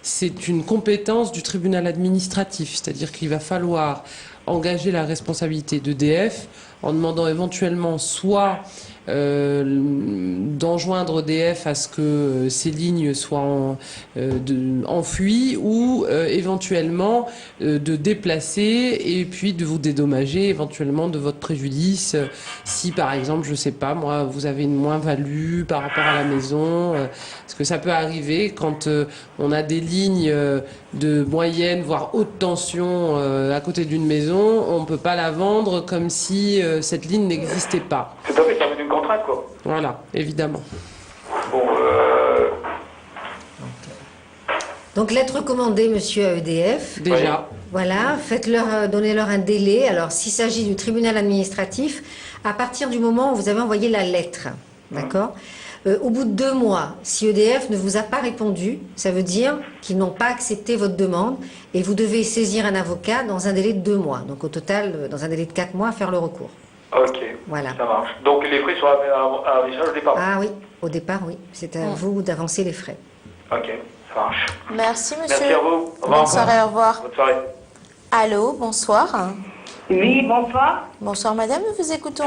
c'est une compétence du tribunal administratif. C'est-à-dire qu'il va falloir engager la responsabilité d'EDF en demandant éventuellement soit d'enjoindre EDF à ce que ces lignes soient enfouies ou éventuellement de déplacer et puis de vous dédommager éventuellement de votre préjudice si par exemple, je sais pas moi, vous avez une moins-value par rapport à la maison, parce que ça peut arriver quand on a des lignes de moyenne voire haute tension à côté d'une maison, on peut pas la vendre comme si cette ligne n'existait pas. Tout à fait, ça met une contrainte, quoi. Voilà, évidemment. Bon, Donc, lettre recommandée, monsieur, à EDF. Déjà. Voilà, faites-leur, donnez-leur un délai. Alors, s'il s'agit du tribunal administratif, à partir du moment où vous avez envoyé la lettre, d'accord, au bout de 2 mois, si EDF ne vous a pas répondu, ça veut dire qu'ils n'ont pas accepté votre demande et vous devez saisir un avocat dans un délai de 2 mois. Donc, au total, dans un délai de 4 mois, faire le recours. ok, Voilà. ça marche. Donc les frais sont à charge au départ. Ah oui, au départ, oui. C'est à vous d'avancer les frais. Ok, ça marche. Merci, monsieur. Merci à vous. Au revoir. Bonne soirée, au revoir. Bonne soirée. Allô, bonsoir. Oui, bonsoir. Bonsoir, madame, nous vous écoutons.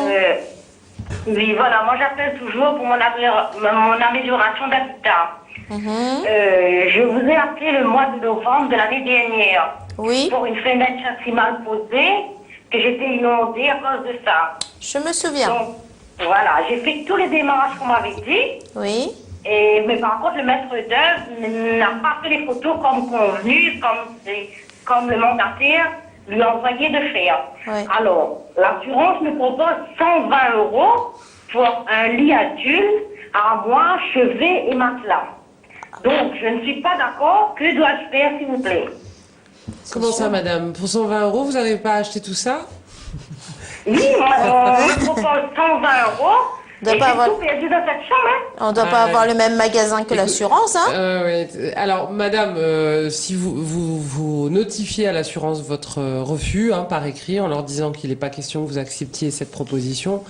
Oui, voilà, moi j'appelle toujours pour mon amélioration d'habitat. Je vous ai appelé le mois de novembre de l'année dernière Oui, pour une fenêtre si mal posée que j'étais inondée à cause de ça. je me souviens. Donc, voilà, j'ai fait tous les démarches qu'on m'avait dit, Oui, mais par contre, le maître d'œuvre n'a pas fait les photos comme convenu, comme le mandataire lui a envoyé de faire. Oui. Alors, l'assurance me propose 120 € pour un lit adulte, armoire, chevet et matelas. Donc, je ne suis pas d'accord. Que dois-je faire, s'il vous plaît? Comment ça, madame? Pour 120 €, vous n'avez pas acheté tout ça? Oui, on me propose 120 €. Doit Et pas j'ai avoir- tout perdu dans cette chambre, hein. on ne doit pas Ah, avoir le même magasin que l'assurance, hein. Oui. Alors, madame, si vous notifiez à l'assurance votre refus par écrit en leur disant qu'il n'est pas question que vous acceptiez cette proposition,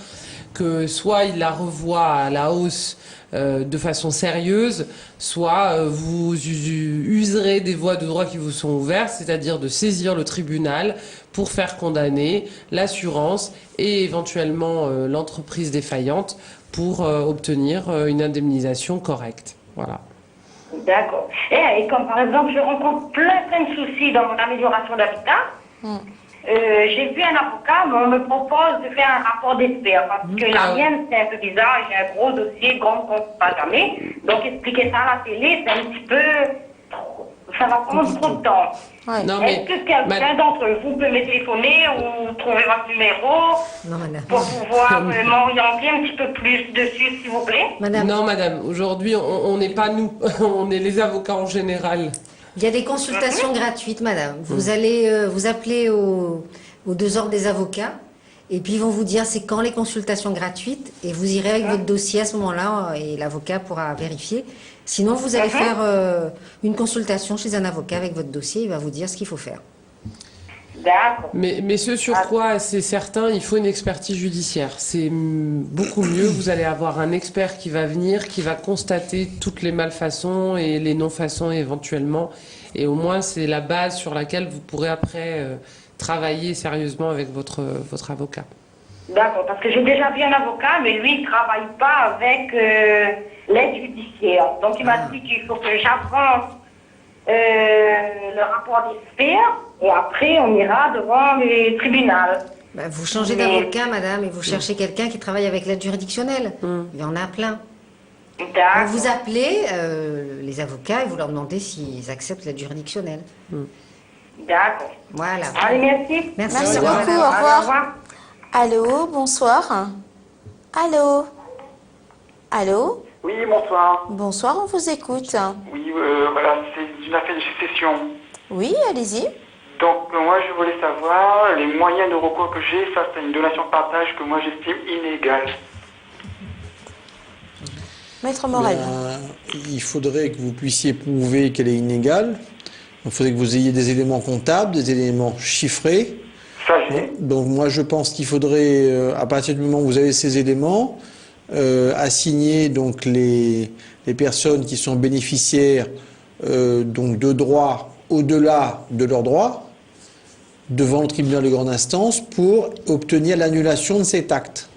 que soit ils la revoient à la hausse de façon sérieuse, soit vous userez des voies de droit qui vous sont ouvertes, c'est-à-dire de saisir le tribunal pour faire condamner l'assurance et éventuellement l'entreprise défaillante pour obtenir une indemnisation correcte. Voilà. D'accord. Et comme par exemple, je rencontre plein de soucis dans mon amélioration d'habitat. J'ai vu un avocat, mais on me propose de faire un rapport d'expert parce que la mienne, c'est un peu bizarre. J'ai un gros dossier, grand compte pas jamais. Donc expliquer ça à la télé, c'est un petit peu trop. Ça va prendre trop de temps. Ouais. Non, mais Est-ce que quelqu'un d'entre vous peut me téléphoner ou trouver votre numéro Non, madame. pour pouvoir m'orienter un petit peu plus dessus, s'il vous plaît? Madame, non, madame, aujourd'hui, on n'est pas nous, on est les avocats en général. il y a des consultations gratuites, madame. Vous allez vous appeler aux 2 ordres des avocats et puis ils vont vous dire c'est quand les consultations gratuites et vous irez avec votre dossier à ce moment-là et l'avocat pourra vérifier. Sinon, vous allez faire une consultation chez un avocat avec votre dossier, il va vous dire ce qu'il faut faire. D'accord. Mais ce sur quoi c'est certain, il faut une expertise judiciaire. C'est beaucoup mieux. Vous allez avoir un expert qui va venir, qui va constater toutes les malfaçons et les non-façons éventuellement. Et au moins, c'est la base sur laquelle vous pourrez après travailler sérieusement avec votre avocat. D'accord, parce que j'ai déjà vu un avocat, mais lui, il ne travaille pas avec l'aide judiciaire. Donc, il m'a dit qu'il faut que j'avance le rapport d'expert et après, on ira devant les tribunaux. Ben, vous changez d'avocat, madame, et vous cherchez quelqu'un qui travaille avec l'aide juridictionnelle. Il y en a plein. Donc, D'accord. vous appelez les avocats et vous leur demandez s'ils acceptent l'aide juridictionnelle. D'accord. Voilà. Allez, merci. Merci au revoir. beaucoup, au revoir. Allô, bonsoir. Allô, Allô? Oui, bonsoir. Bonsoir, on vous écoute. Oui, voilà, c'est une affaire de succession. Oui, allez-y. Donc, moi, je voulais savoir les moyens de recours que j'ai face à une donation de partage que moi j'estime illégale. Maître Morel. Il faudrait que vous puissiez prouver qu'elle est inégale. Il faudrait que vous ayez des éléments comptables, des éléments chiffrés. Ça, j'ai. Donc moi je pense qu'il faudrait, à partir du moment où vous avez ces éléments, assigner donc les personnes qui sont bénéficiaires donc de droits au-delà de leurs droits devant le tribunal de grande instance pour obtenir l'annulation de cet acte.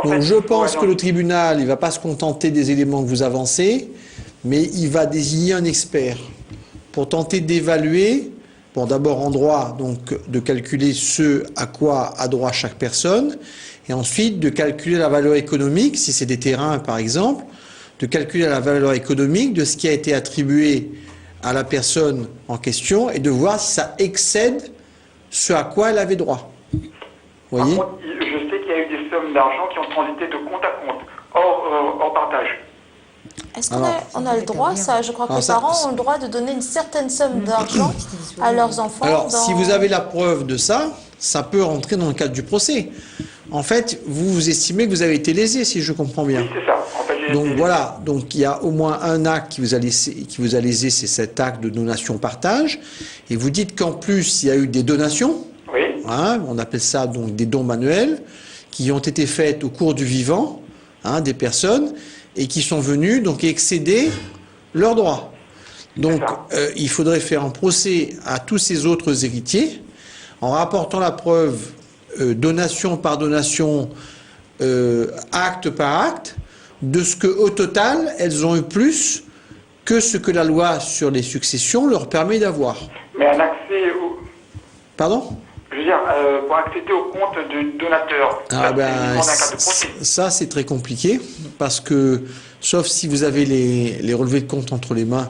Donc je pense que le tribunal, il ne va pas se contenter des éléments que vous avancez, mais il va désigner un expert pour tenter d'évaluer, bon d'abord en droit, donc de calculer ce à quoi a droit chaque personne, et ensuite de calculer la valeur économique, si c'est des terrains par exemple, de calculer la valeur économique de ce qui a été attribué à la personne en question et de voir si ça excède ce à quoi elle avait droit. Vous voyez ? Par contre, je sais qu'il y a eu des sommes d'argent qui ont transité de compte à compte, hors partage. Est-ce qu'on a le droit, ça? Je crois que les parents ont le droit de donner une certaine somme d'argent à leurs enfants. Alors, si vous avez la preuve de ça, ça peut rentrer dans le cadre du procès. En fait, vous estimez que vous avez été lésé, si je comprends bien. Oui, c'est ça. En fait, donc voilà, donc il y a au moins un acte qui vous a lésé, c'est cet acte de donation-partage. Et vous dites qu'en plus, il y a eu des donations. Oui. Hein, on appelle ça donc des dons manuels, qui ont été faites au cours du vivant, des personnes, et qui sont venus donc excéder leurs droits. Donc il faudrait faire un procès à tous ces autres héritiers en rapportant la preuve donation par donation, acte par acte, de ce que au total elles ont eu plus que ce que la loi sur les successions leur permet d'avoir. Mais un accès au... Pardon ? Je veux dire, pour accéder au compte du donateur. Ça c'est très compliqué parce que, sauf si vous avez les relevés de compte entre les mains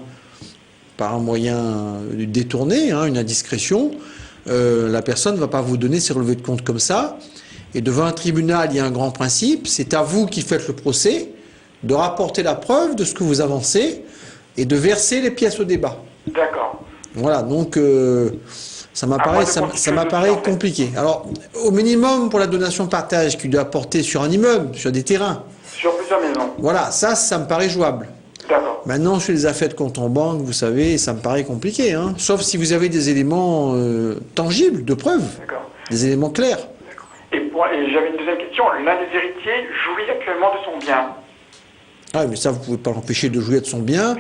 par un moyen détourné, une indiscrétion, la personne ne va pas vous donner ses relevés de compte comme ça. Et devant un tribunal, il y a un grand principe, c'est à vous qui faites le procès de rapporter la preuve de ce que vous avancez et de verser les pièces au débat. D'accord. Voilà, donc... ça m'apparaît compliqué. Alors, au minimum, pour la donation-partage qui doit porter sur un immeuble, sur des terrains. Sur plusieurs maisons. Voilà, ça me paraît jouable. D'accord. Maintenant, sur les affaires de compte en banque, vous savez, ça me paraît compliqué. Sauf si vous avez des éléments tangibles, de preuve. D'accord. Des éléments clairs. D'accord. Et j'avais une deuxième question. L'un des héritiers jouit actuellement de son bien. Ah, mais ça, vous ne pouvez pas l'empêcher de jouir de son bien,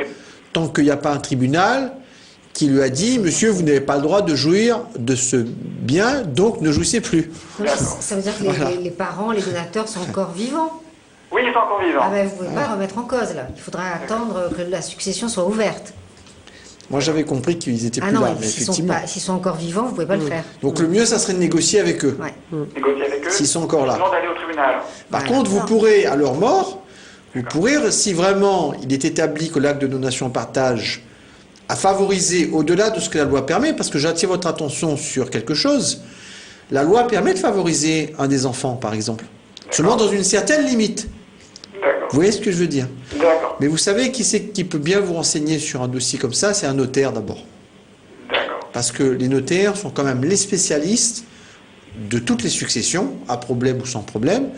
tant qu'il n'y a pas un tribunal qui lui a dit, monsieur, vous n'avez pas le droit de jouir de ce bien, donc ne jouissez plus. Ça veut dire que les parents, les donateurs sont encore vivants? Oui, ils sont encore vivants. Ah ben, vous ne pouvez pas remettre en cause, là. Il faudra attendre que la succession soit ouverte. Moi, j'avais compris qu'ils étaient plus non, là, mais effectivement. S'ils sont encore vivants, vous ne pouvez pas le faire. Donc le mieux, ça serait de négocier avec eux. Négocier avec eux. S'ils sont encore là. D'aller au tribunal. Par contre, vous pourrez, à leur mort, vous pourrez, si vraiment il est établi que l'acte de donation-partage à favoriser au-delà de ce que la loi permet, parce que j'attire votre attention sur quelque chose. La loi permet de favoriser un des enfants, par exemple. Seulement dans une certaine limite. Vous voyez ce que je veux dire? D'accord. Mais vous savez qui c'est qui peut bien vous renseigner sur un dossier comme ça? C'est un notaire d'abord. D'accord. Parce que les notaires sont quand même les spécialistes de toutes les successions, à problème ou sans problème.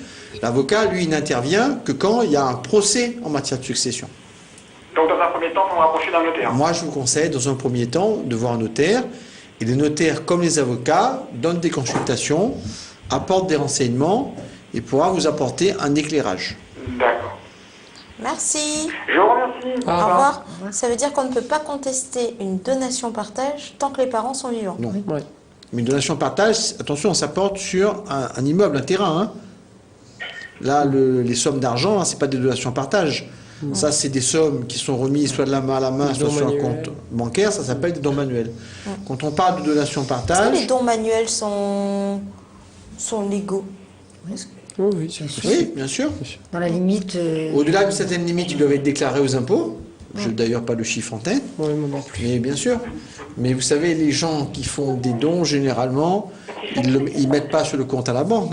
L'avocat, lui, il n'intervient que quand il y a un procès en matière de succession. Donc, dans un premier temps, il faut me rapprocher d'un notaire. Moi, je vous conseille, dans un premier temps, de voir un notaire. Et les notaires, comme les avocats, donnent des consultations, apportent des renseignements et pourra vous apporter un éclairage. D'accord. Merci. Je vous remercie. Au revoir. Ça veut dire qu'on ne peut pas contester une donation-partage tant que les parents sont vivants. Non. Oui. Mais une donation-partage, attention, ça porte sur un immeuble, un terrain. Là, les sommes d'argent, ce n'est pas des donations-partage. Ça, c'est des sommes qui sont remises soit de la main à la main, soit sur un compte bancaire. Ça s'appelle des dons manuels. Quand on parle de donation-partage... Est-ce que les dons manuels sont légaux? Oui, bien sûr. Dans la limite... Au-delà d'une certaine limite, ils doivent être déclarés aux impôts. Je n'ai d'ailleurs pas le chiffre en tête. Mais bien sûr. Mais vous savez, les gens qui font des dons, généralement, ils ne mettent pas sur le compte à la banque.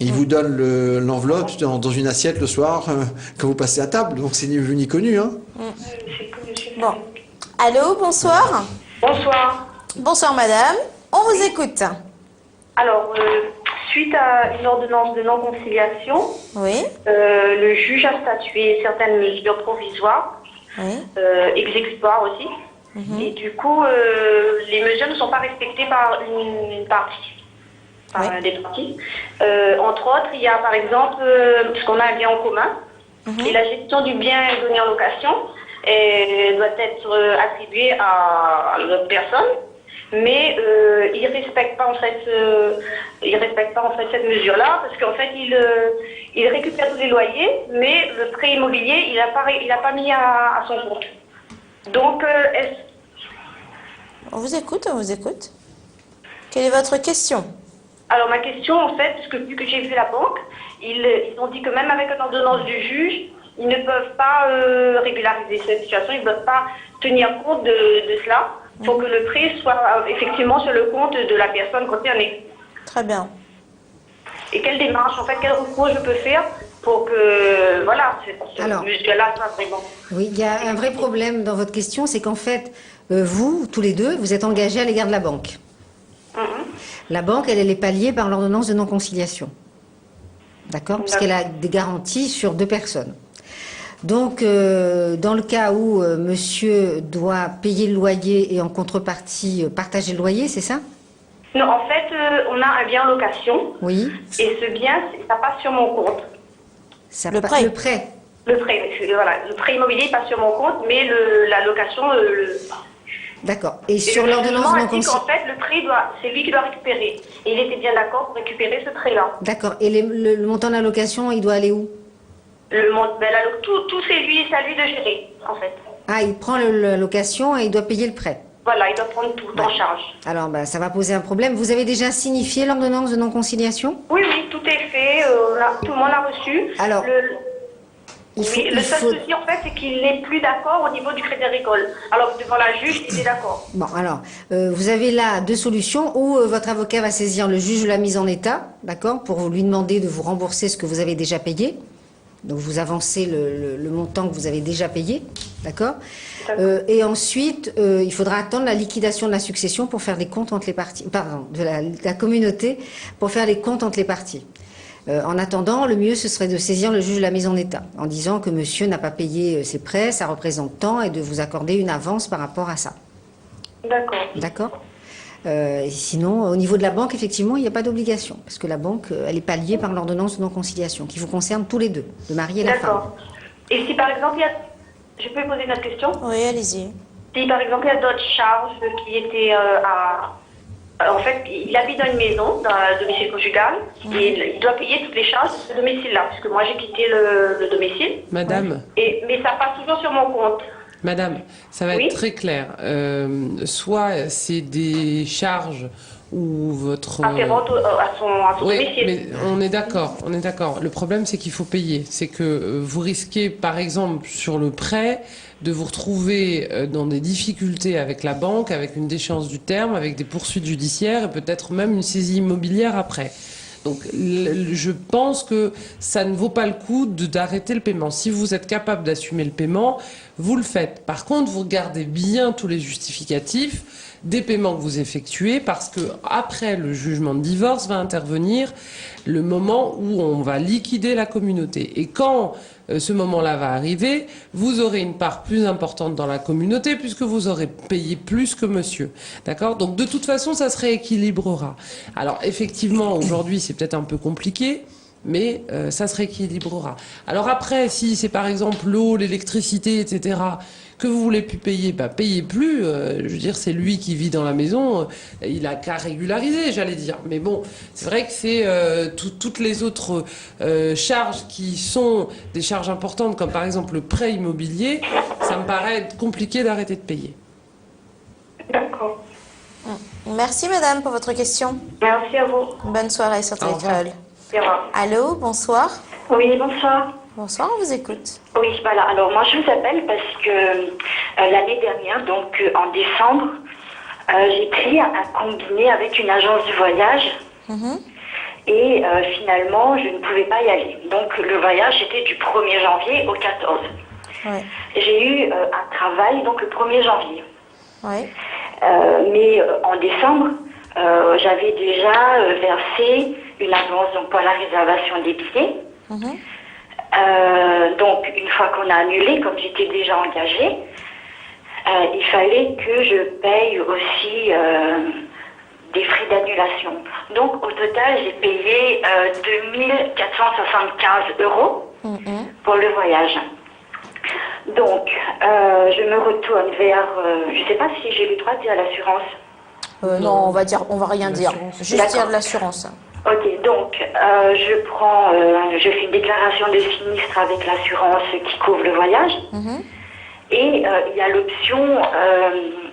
Et il vous donne l'enveloppe dans une assiette le soir quand vous passez à table. Donc c'est ni vu ni connu. Hein. Bon. Allô, bonsoir. Bonsoir. Bonsoir madame, on vous écoute. Alors, suite à une ordonnance de non-conciliation, Oui, le juge a statué certaines mesures provisoires, oui. exécutoires aussi. Et du coup, les mesures ne sont pas respectées par une partie. Par des parties. Entre autres, il y a par exemple ce qu'on a un bien en commun et la gestion du bien donné en location doit être attribuée à l'autre personne, mais il ne respecte pas en fait, cette mesure-là parce qu'en fait il récupère tous les loyers, mais le prêt immobilier il a pas mis à son compte. Donc On vous écoute, on vous écoute. Quelle est votre question? Alors ma question en fait, parce que vu que j'ai vu la banque, ils ont dit que même avec une ordonnance du juge, ils ne peuvent pas régulariser cette situation, ils ne peuvent pas tenir compte de cela pour que le prêt soit effectivement sur le compte de la personne concernée. Très bien. Et quelle démarche, en fait, quel recours je peux faire pour que, voilà, cette mesure-là soit vraiment... Oui, il y a un vrai problème dans votre question, c'est qu'en fait, vous, tous les deux, vous êtes engagés à l'égard de la banque. La banque, elle est palliée par l'ordonnance de non-conciliation. D'accord? Parce qu'elle a des garanties sur 2 personnes. Donc, dans le cas où monsieur doit payer le loyer et en contrepartie partager le loyer, c'est ça? Non, en fait, on a un bien en location. Oui. Et ce bien, ça passe sur mon compte. Le prêt. Le prêt, voilà. Le prêt immobilier passe sur mon compte, mais la location... D'accord. Et sur l'ordonnance de non-conciliation... En fait, le prêt, c'est lui qui doit récupérer. Et il était bien d'accord pour récupérer ce prêt-là. D'accord. Et le montant de la location, il doit aller où? Tout c'est lui, à lui de gérer, en fait. Ah, il prend la location et il doit payer le prêt. Voilà, il doit prendre tout en charge. Alors, ça va poser un problème. Vous avez déjà signifié l'ordonnance de non-conciliation? Oui, tout est fait. Tout le monde l'a reçu. Alors, le seul souci, en fait, c'est qu'il n'est plus d'accord au niveau du crédit agricole. Alors, devant la juge, il était d'accord. Bon, alors, vous avez là 2 solutions. Ou votre avocat va saisir le juge de la mise en état, d'accord, pour lui demander de vous rembourser ce que vous avez déjà payé. Donc, vous avancez le montant que vous avez déjà payé, d'accord. Et ensuite, il faudra attendre la liquidation de la succession pour faire des comptes entre les parties, de la communauté, pour faire les comptes entre les parties. En attendant, le mieux, ce serait de saisir le juge de la mise en état, en disant que monsieur n'a pas payé ses prêts, ça représente tant, et de vous accorder une avance par rapport à ça. D'accord. D'accord. Sinon, au niveau de la banque, effectivement, il n'y a pas d'obligation, parce que la banque, elle est palliée par l'ordonnance de non-conciliation, qui vous concerne tous les deux, le mari et la femme. D'accord. Et si par exemple, je peux poser une autre question? Oui, allez-y. Si par exemple, il y a d'autres charges qui étaient en fait, il habite dans une maison, dans un domicile conjugal, et il doit payer toutes les charges de ce domicile-là, puisque moi j'ai quitté le domicile. Madame. Mais ça passe toujours sur mon compte. Madame, ça va être très clair. Soit c'est des charges ou votre... afférentes à son domicile. Mais on est d'accord, Le problème, c'est qu'il faut payer. C'est que vous risquez, par exemple, sur le prêt, de vous retrouver dans des difficultés avec la banque, avec une déchéance du terme, avec des poursuites judiciaires et peut-être même une saisie immobilière après. Donc, je pense que ça ne vaut pas le coup d'arrêter le paiement. Si vous êtes capable d'assumer le paiement, vous le faites. Par contre, vous regardez bien tous les justificatifs des paiements que vous effectuez, parce que après le jugement de divorce va intervenir le moment où on va liquider la communauté. Et quand ce moment-là va arriver, vous aurez une part plus importante dans la communauté puisque vous aurez payé plus que monsieur. D'accord? Donc de toute façon, ça se rééquilibrera. Alors effectivement, aujourd'hui, c'est peut-être un peu compliqué, mais ça se rééquilibrera. Alors après, si c'est par exemple l'eau, l'électricité, etc., que vous voulez plus payer, payez plus. Je veux dire, c'est lui qui vit dans la maison, il a qu'à régulariser, j'allais dire. Mais bon, c'est vrai que c'est toutes les autres charges qui sont des charges importantes, comme par exemple le prêt immobilier, ça me paraît compliqué d'arrêter de payer. D'accord. Merci madame pour votre question. Merci à vous. Bonne soirée sur Télécrol. Au revoir. Allô, bonsoir. Oui, bonsoir. Bonsoir, on vous écoute. Oui, voilà. Alors moi je vous appelle parce que l'année dernière, donc en décembre, j'ai pris un combiné avec une agence de voyage. Et finalement, je ne pouvais pas y aller. Donc le voyage était du 1er janvier au 14. Ouais. J'ai eu un travail donc le 1er janvier. Ouais. Mais en décembre, j'avais déjà versé une avance donc, pour la réservation des billets. Donc une fois qu'on a annulé, comme j'étais déjà engagée, il fallait que je paye aussi des frais d'annulation. Donc au total, j'ai payé 2475 € pour le voyage. Donc je me retourne vers, je ne sais pas si j'ai le droit de dire l'assurance. Non, on va rien dire. Juste dire de l'assurance. Ok, donc je fais une déclaration de sinistre avec l'assurance qui couvre le voyage. Et il y a l'option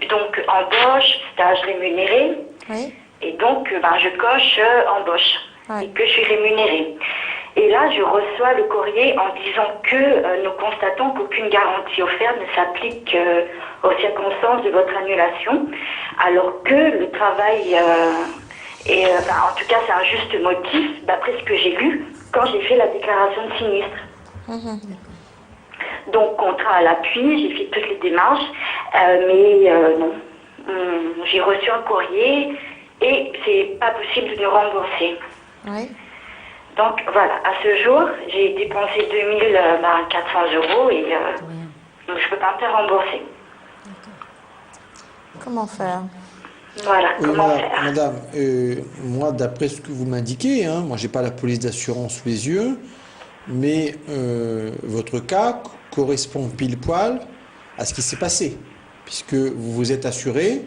donc embauche, stage rémunéré. Oui. Et donc je coche embauche et que je suis rémunérée. Et là, je reçois le courrier en disant que nous constatons qu'aucune garantie offerte ne s'applique aux circonstances de votre annulation, alors que le travail en tout cas, c'est un juste motif, d'après ce que j'ai lu, quand j'ai fait la déclaration de sinistre. Donc, contrat à l'appui, j'ai fait toutes les démarches, mais non. J'ai reçu un courrier et c'est pas possible de le rembourser. Oui. Donc, voilà, à ce jour, j'ai dépensé 2400 € et donc je peux pas me faire rembourser. Comment faire? Voilà, Oui, comment faire? madame, moi, d'après ce que vous m'indiquez, moi, j'ai pas la police d'assurance sous les yeux, mais votre cas correspond pile poil à ce qui s'est passé, puisque vous vous êtes assuré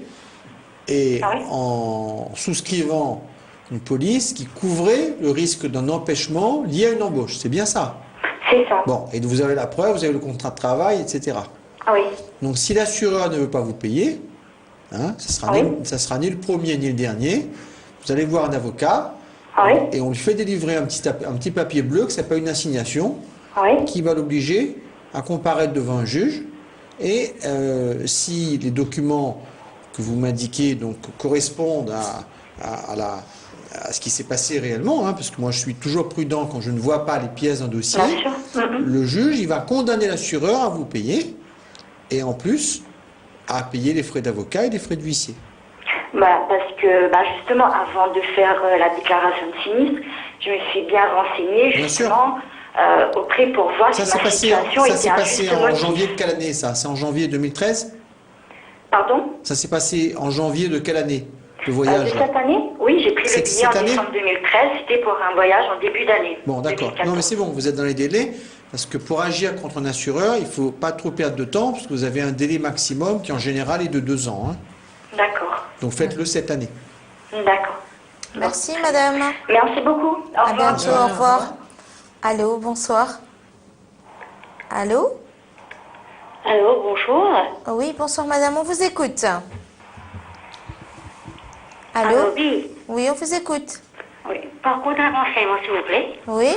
et en souscrivant une police qui couvrait le risque d'un empêchement lié à une embauche. C'est bien ça? C'est ça. Bon, et vous avez la preuve, vous avez le contrat de travail, etc. Oui. Donc, si l'assureur ne veut pas vous payer, ça sera ni le premier ni le dernier. Vous allez voir un avocat et on lui fait délivrer un petit papier bleu qui s'appelle une assignation qui va l'obliger à comparaître devant un juge. Et si les documents que vous m'indiquez donc correspondent à ce qui s'est passé réellement, parce que moi je suis toujours prudent quand je ne vois pas les pièces d'un dossier, le juge il va condamner l'assureur à vous payer et en plus à payer les frais d'avocat et les frais de huissier. Parce que justement, avant de faire la déclaration de sinistre, je me suis bien renseignée justement auprès pour voir si ma situation était Ça s'est passé en motif. janvier de quelle année ça? C'est en janvier 2013? Pardon? Ça s'est passé en janvier de quelle année, le voyage? De cette année? Oui, j'ai pris le billet en décembre 2013. C'était pour un voyage en début d'année. Bon, d'accord. Non, mais c'est bon, vous êtes dans les délais. Parce que pour agir contre un assureur, il ne faut pas trop perdre de temps, parce que vous avez un délai maximum qui en général est de 2 ans. D'accord. Donc faites-le cette année. D'accord. Merci, madame. Merci beaucoup. Au revoir. À bientôt, au revoir. Allô, bonsoir. Allô? Allô, bonjour. Oui, bonsoir, madame, on vous écoute. Allô? Allô, oui. Oui, on vous écoute. Oui. Par contre, un renseignement, s'il vous plaît. Oui?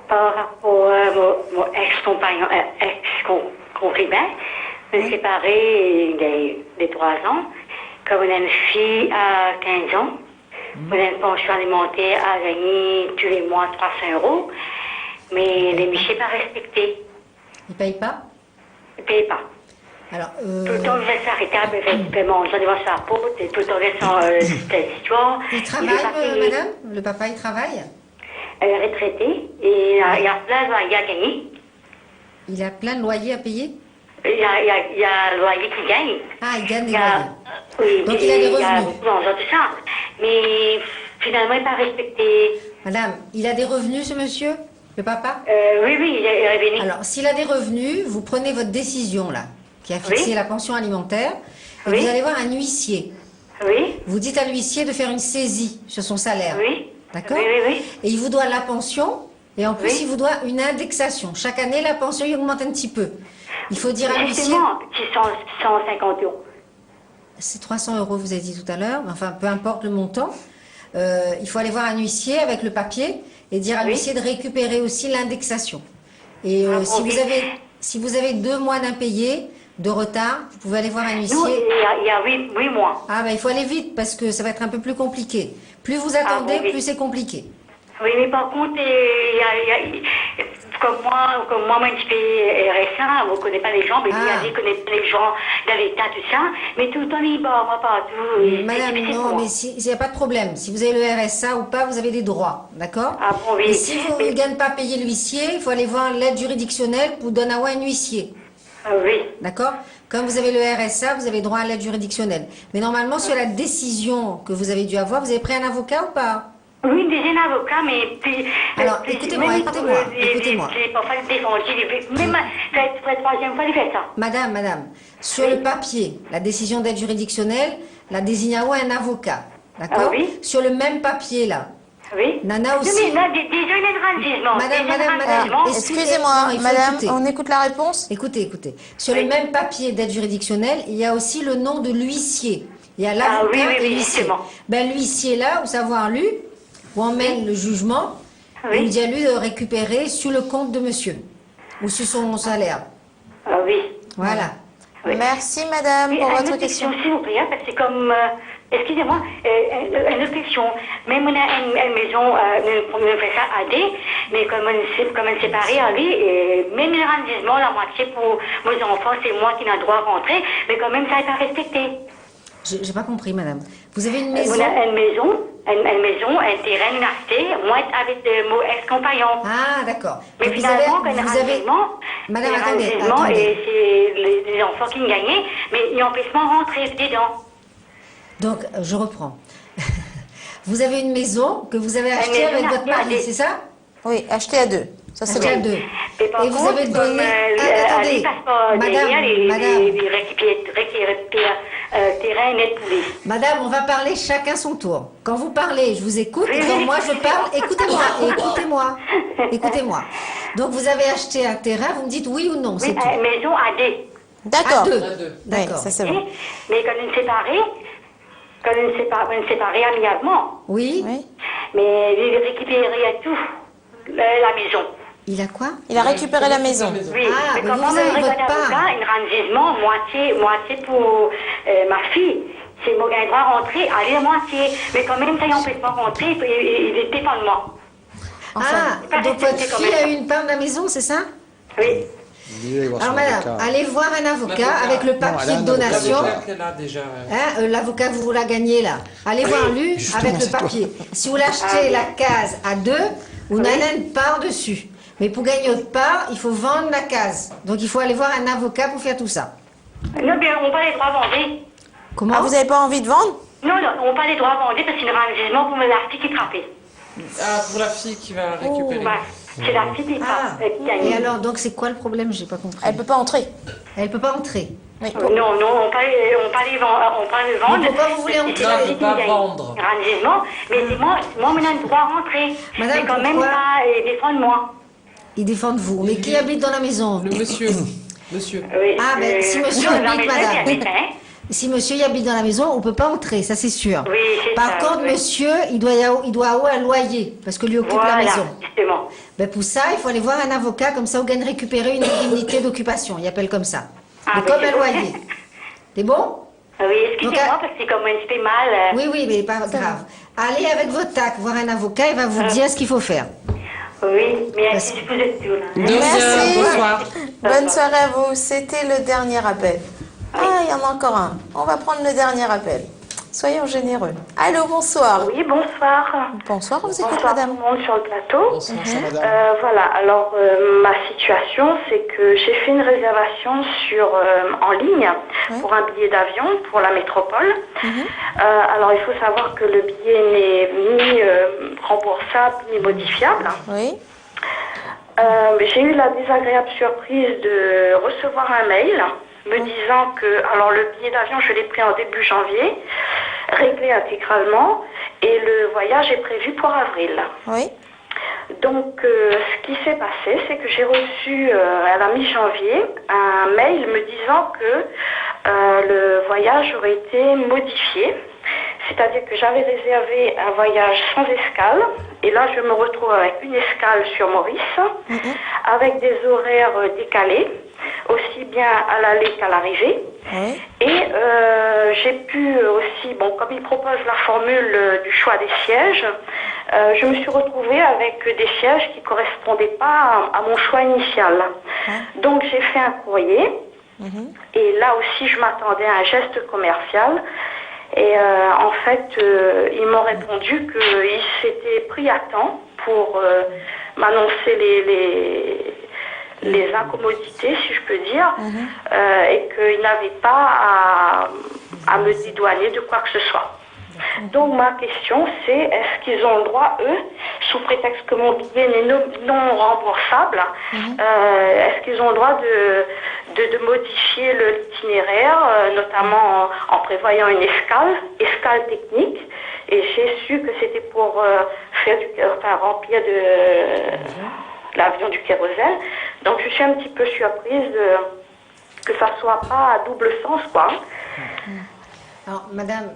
Par rapport à mon ex-compagnon, ex-concubin, je me suis séparée des 3 ans. Comme on a une fille à 15 ans, on a une pension alimentaire à gagner tous les mois 300 €, mais les métiers pas respectés. Ils ne payent pas? Ils ne payent pas. Alors, tout le temps, je vais s'arrêter avec le paiement. J'en ai sa porte, et tout le temps, je sens cette histoire. Il travaille, madame? Le papa, il travaille? Elle est retraitée et il y a plein de loyers à gagner. Il a plein de loyers à payer? Il y a le loyer qui gagne. Ah, il gagne des loyers. Oui, donc il a des revenus. Il y a beaucoup d'argent, tout ça. Mais finalement, il n'est pas respecté. Madame, il a des revenus, ce monsieur? Le papa? Oui, il est revenu. Alors, s'il a des revenus, vous prenez votre décision, là, qui a fixé la pension alimentaire, et vous allez voir un huissier. Oui. Vous dites à l'huissier de faire une saisie sur son salaire. Oui. D'accord? Oui. Et il vous doit la pension, et en plus, il vous doit une indexation. Chaque année, la pension, il augmente un petit peu. Il faut dire à l'huissier... C'est 150 €. C'est 300 €, vous avez dit tout à l'heure. Enfin, peu importe le montant. Il faut aller voir un huissier avec le papier et dire à l'huissier de récupérer aussi l'indexation. Et si vous avez 2 mois d'impayés, de retard, vous pouvez aller voir un huissier. Nous, il y a 8 mois. Ah, il faut aller vite parce que ça va être un peu plus compliqué. Plus vous attendez, oui. plus c'est compliqué. Oui, mais par contre, comme moi, un petit peu RSA, on ne connaît pas les gens, mais lui, il connaît pas les gens dans l'État, tout ça. Mais tout le temps, il bat, moi, partout. Madame, non, mais il n'y a pas de problème. Si vous avez le RSA ou pas, vous avez des droits, d'accord? Ah bon, oui. Et si vous ne gagnez pas payer l'huissier, il faut aller voir l'aide juridictionnelle pour donner un huissier. Ah oui. D'accord? Comme vous avez le RSA, vous avez droit à l'aide juridictionnelle. Mais normalement, sur la décision que vous avez dû avoir, vous avez pris un avocat ou pas? Oui, déjà un avocat, mais puis... Alors, écoutez-moi. J'ai parfois défendu, même la troisième fois, j'ai fait ça. Madame, sur le papier, la décision d'aide juridictionnelle, la désigne un avocat. D'accord? Ah oui. Sur le même papier, là. Oui. Nana aussi. Oui, mais là, déjà, il y a un Madame, excusez-moi, non, madame, écouter. on écoute la réponse? Écoutez. Sur le même papier d'aide juridictionnelle, il y a aussi le nom de l'huissier. Il y a l'avocat et l'huissier. Ben, l'huissier, là, où savoir lu, où emmène le jugement, il dit à lui de récupérer sur le compte de monsieur, ou sur son salaire. Ah oui. Voilà. Oui. Merci, madame, pour votre question. S'il vous plaît, parce que c'est comme... excusez-moi, une autre question. Même on a une maison, on fait ça à D, mais comme on est séparés à lui, même le rendement, la moitié pour mes enfants, c'est moi qui ai le droit de rentrer, mais quand même, ça n'est pas respecté. J'ai pas compris, madame. Vous avez une maison? On a une maison, un terrain, une acheté, moi avec mon ex-compagnon. Ah, d'accord. Mais finalement, Madame, attendez. Et c'est les enfants qui gagnaient, mais ils n'empêchent pas de rentrer dedans. Donc, je reprends. Vous avez une maison que vous avez achetée avec votre mari, c'est ça? Oui, achetée à deux. Ça, c'est achetée à bon. deux. Et par vous avez donné... attendez, madame. Terrain net poulet. Madame, on va parler chacun son tour. Quand vous parlez, je vous écoute. Et quand moi je parle, écoutez-moi. Donc vous avez acheté un terrain, vous me dites oui ou non, c'est tout. Une maison à deux. D'accord. À deux. Oui, ça c'est bon. Mais quand on est séparés amiablement. Oui. Mais il récupérait tout, la maison. Il a quoi? Il a récupéré la maison. Oui, mais mais comment vous avez votre part. Un rendement, moitié pour ma fille. C'est mon gars droit rentrer, aller la moitié. Mais quand même, ça y empêche pas rentrer, il dépend de moi. Donc votre fille a eu une part de la maison, c'est ça? Oui. Alors madame, allez voir un avocat avec le papier de donation. L'avocat que vous la gagnez là. Allez voir lui avec le papier. Si vous l'achetez la case à deux, vous n'avez une part dessus. Mais pour gagner votre part, il faut vendre la case. Donc il faut aller voir un avocat pour faire tout ça. Non, mais on n'a pas les droits à vendre. Comment? Ah, vous n'avez pas envie de vendre? Non, on n'a pas les droits à vendre parce que c'est un rendement pour la fille qui est frappée. Ah, pour la fille qui va récupérer. C'est la fille qui gagne. Et alors, donc c'est quoi le problème? J'ai pas compris. Elle peut pas entrer. Elle peut pas entrer. Oui. Non, on pas les vendre. Mais pourquoi vous voulez entrer? Non, on peut pas vendre. Rendement, mais moi, on a le droit à rentrer. Madame, mais quand même pourquoi? pas défendre moi. Ils défendent vous. Mais qui habite dans la maison? Le monsieur. Monsieur. Oui, Ah, mais si monsieur dans la habite, maison, madame. il habite, hein. Si monsieur y habite dans la maison, on peut pas entrer, ça c'est sûr. Oui, c'est Par ça, contre, oui. monsieur, il doit avoir un loyer parce que lui occupe la Voilà, maison. justement. Ben pour ça, il faut aller voir un avocat, comme ça, vous gagnez récupérer une indemnité d'occupation. Il appelle comme ça. Mais comme un loyer. C'est bon? Oui, excusez-moi, parce que c'est comme un petit peu mal. Oui, mais pas grave. Allez avec votre TAC voir un avocat, il va vous dire ce qu'il faut faire. Oui, mais si vous êtes sûr, là. Merci. Bonsoir. Bonne soirée à vous. C'était le dernier appel. Ah, il y en a encore un. On va prendre le dernier appel. Soyons généreux. Allô, bonsoir. Oui, bonsoir. Bonsoir, on vous écoute, Bonsoir madame. tout le monde sur le plateau. Bonsoir, madame. Voilà, alors ma situation, c'est que j'ai fait une réservation en ligne pour un billet d'avion pour la métropole. Alors il faut savoir que le billet n'est ni remboursable ni modifiable. Oui. J'ai eu la désagréable surprise de recevoir un mail me disant que, alors le billet d'avion, je l'ai pris en début janvier, réglé intégralement, et le voyage est prévu pour avril. Oui. Donc, ce qui s'est passé, c'est que j'ai reçu à la mi-janvier un mail me disant que le voyage aurait été modifié. C'est-à-dire que j'avais réservé un voyage sans escale, et là je me retrouve avec une escale sur Maurice, avec des horaires décalés, aussi bien à l'aller qu'à l'arrivée. Et j'ai pu aussi aussi, bon, comme il propose la formule du choix des sièges, je me suis retrouvée avec des sièges qui ne correspondaient pas à mon choix initial. Donc j'ai fait un courrier, et là aussi je m'attendais à un geste commercial. Et en fait, ils m'ont répondu qu'ils s'étaient pris à temps pour m'annoncer les incommodités, si je peux dire, et qu'ils n'avaient pas à me dédouaner de quoi que ce soit. Donc ma question c'est, est-ce qu'ils ont le droit, eux, sous prétexte que mon billet n'est non remboursable, est-ce qu'ils ont le droit de modifier l'itinéraire, notamment en prévoyant une escale technique, et j'ai su que c'était pour remplir l'avion du kérosène. Donc je suis un petit peu surprise que ça soit pas à double sens, quoi. Alors, madame,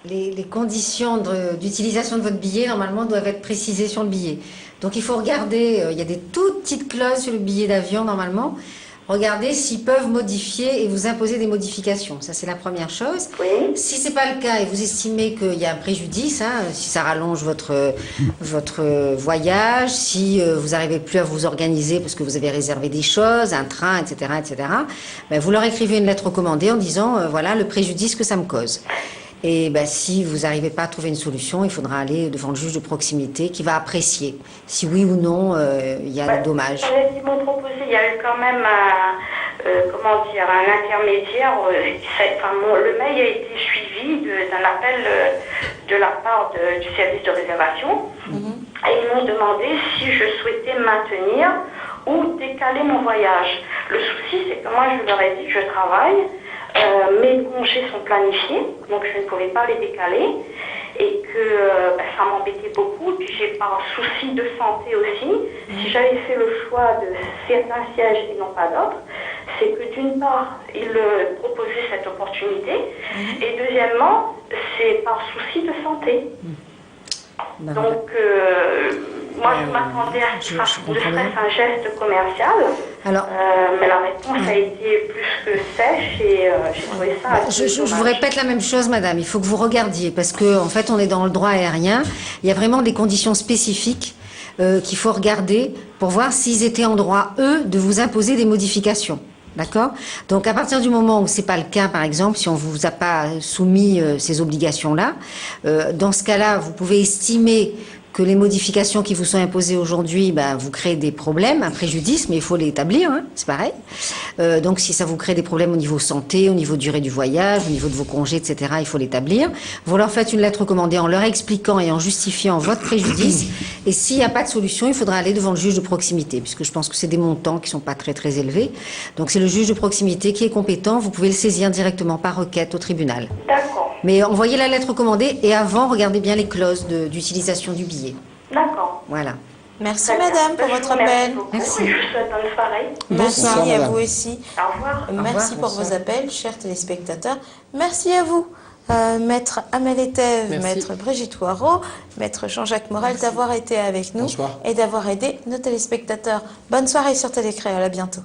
les conditions d'utilisation de votre billet, normalement, doivent être précisées sur le billet. Donc, il faut regarder, il y a des toutes petites clauses sur le billet d'avion, normalement. Regardez s'ils peuvent modifier et vous imposer des modifications. Ça, c'est la première chose. Oui. Si ce n'est pas le cas et vous estimez qu'il y a un préjudice, si ça rallonge votre voyage, si vous n'arrivez plus à vous organiser parce que vous avez réservé des choses, un train, etc., ben, vous leur écrivez une lettre recommandée en disant voilà le préjudice que ça me cause. Et ben, si vous n'arrivez pas à trouver une solution, il faudra aller devant le juge de proximité qui va apprécier si oui ou non il y a des dommages. Ils m'ont proposé, il y a eu quand même un intermédiaire. Le mail a été suivi d'un appel de la part du service de réservation. Et ils m'ont demandé si je souhaitais maintenir ou décaler mon voyage. Le souci, c'est que moi, je leur ai dit que je travaille. Mes congés sont planifiés, donc je ne pouvais pas les décaler, et que ça m'embêtait beaucoup. Puis j'ai par souci de santé aussi, si j'avais fait le choix de certains sièges et non pas d'autres, c'est que d'une part, ils proposaient cette opportunité, et deuxièmement, c'est par souci de santé. Donc, moi, je m'attendais à ce que un geste commercial, mais la réponse a été plus que sèche et j'ai trouvé ça... Je vous répète la même chose, madame. Il faut que vous regardiez parce qu'en fait, on est dans le droit aérien. Il y a vraiment des conditions spécifiques qu'il faut regarder pour voir s'ils étaient en droit, eux, de vous imposer des modifications. D'accord? Donc, à partir du moment où c'est pas le cas, par exemple, si on vous a pas soumis ces obligations-là, dans ce cas-là, vous pouvez estimer que les modifications qui vous sont imposées aujourd'hui, vous créez des problèmes, un préjudice, mais il faut l'établir, c'est pareil. Donc, si ça vous crée des problèmes au niveau santé, au niveau durée du voyage, au niveau de vos congés, etc., il faut l'établir. Vous leur faites une lettre recommandée en leur expliquant et en justifiant votre préjudice. Et s'il n'y a pas de solution, il faudra aller devant le juge de proximité, puisque je pense que c'est des montants qui sont pas très, très élevés. Donc, c'est le juge de proximité qui est compétent. Vous pouvez le saisir directement par requête au tribunal. D'accord. Mais envoyez la lettre recommandée et avant, regardez bien les clauses d'utilisation du billet. D'accord. Voilà. Merci madame pour votre appel. Merci. Je vous souhaite bonne soirée. Merci à vous aussi. Au revoir. Merci pour vos appels, chers téléspectateurs. Merci à vous, Maître Amel Etève, Maître Brigitte Waro, Maître Jean-Jacques Morel, d'avoir été avec nous et d'avoir aidé nos téléspectateurs. Bonne soirée sur Télécréole, à bientôt.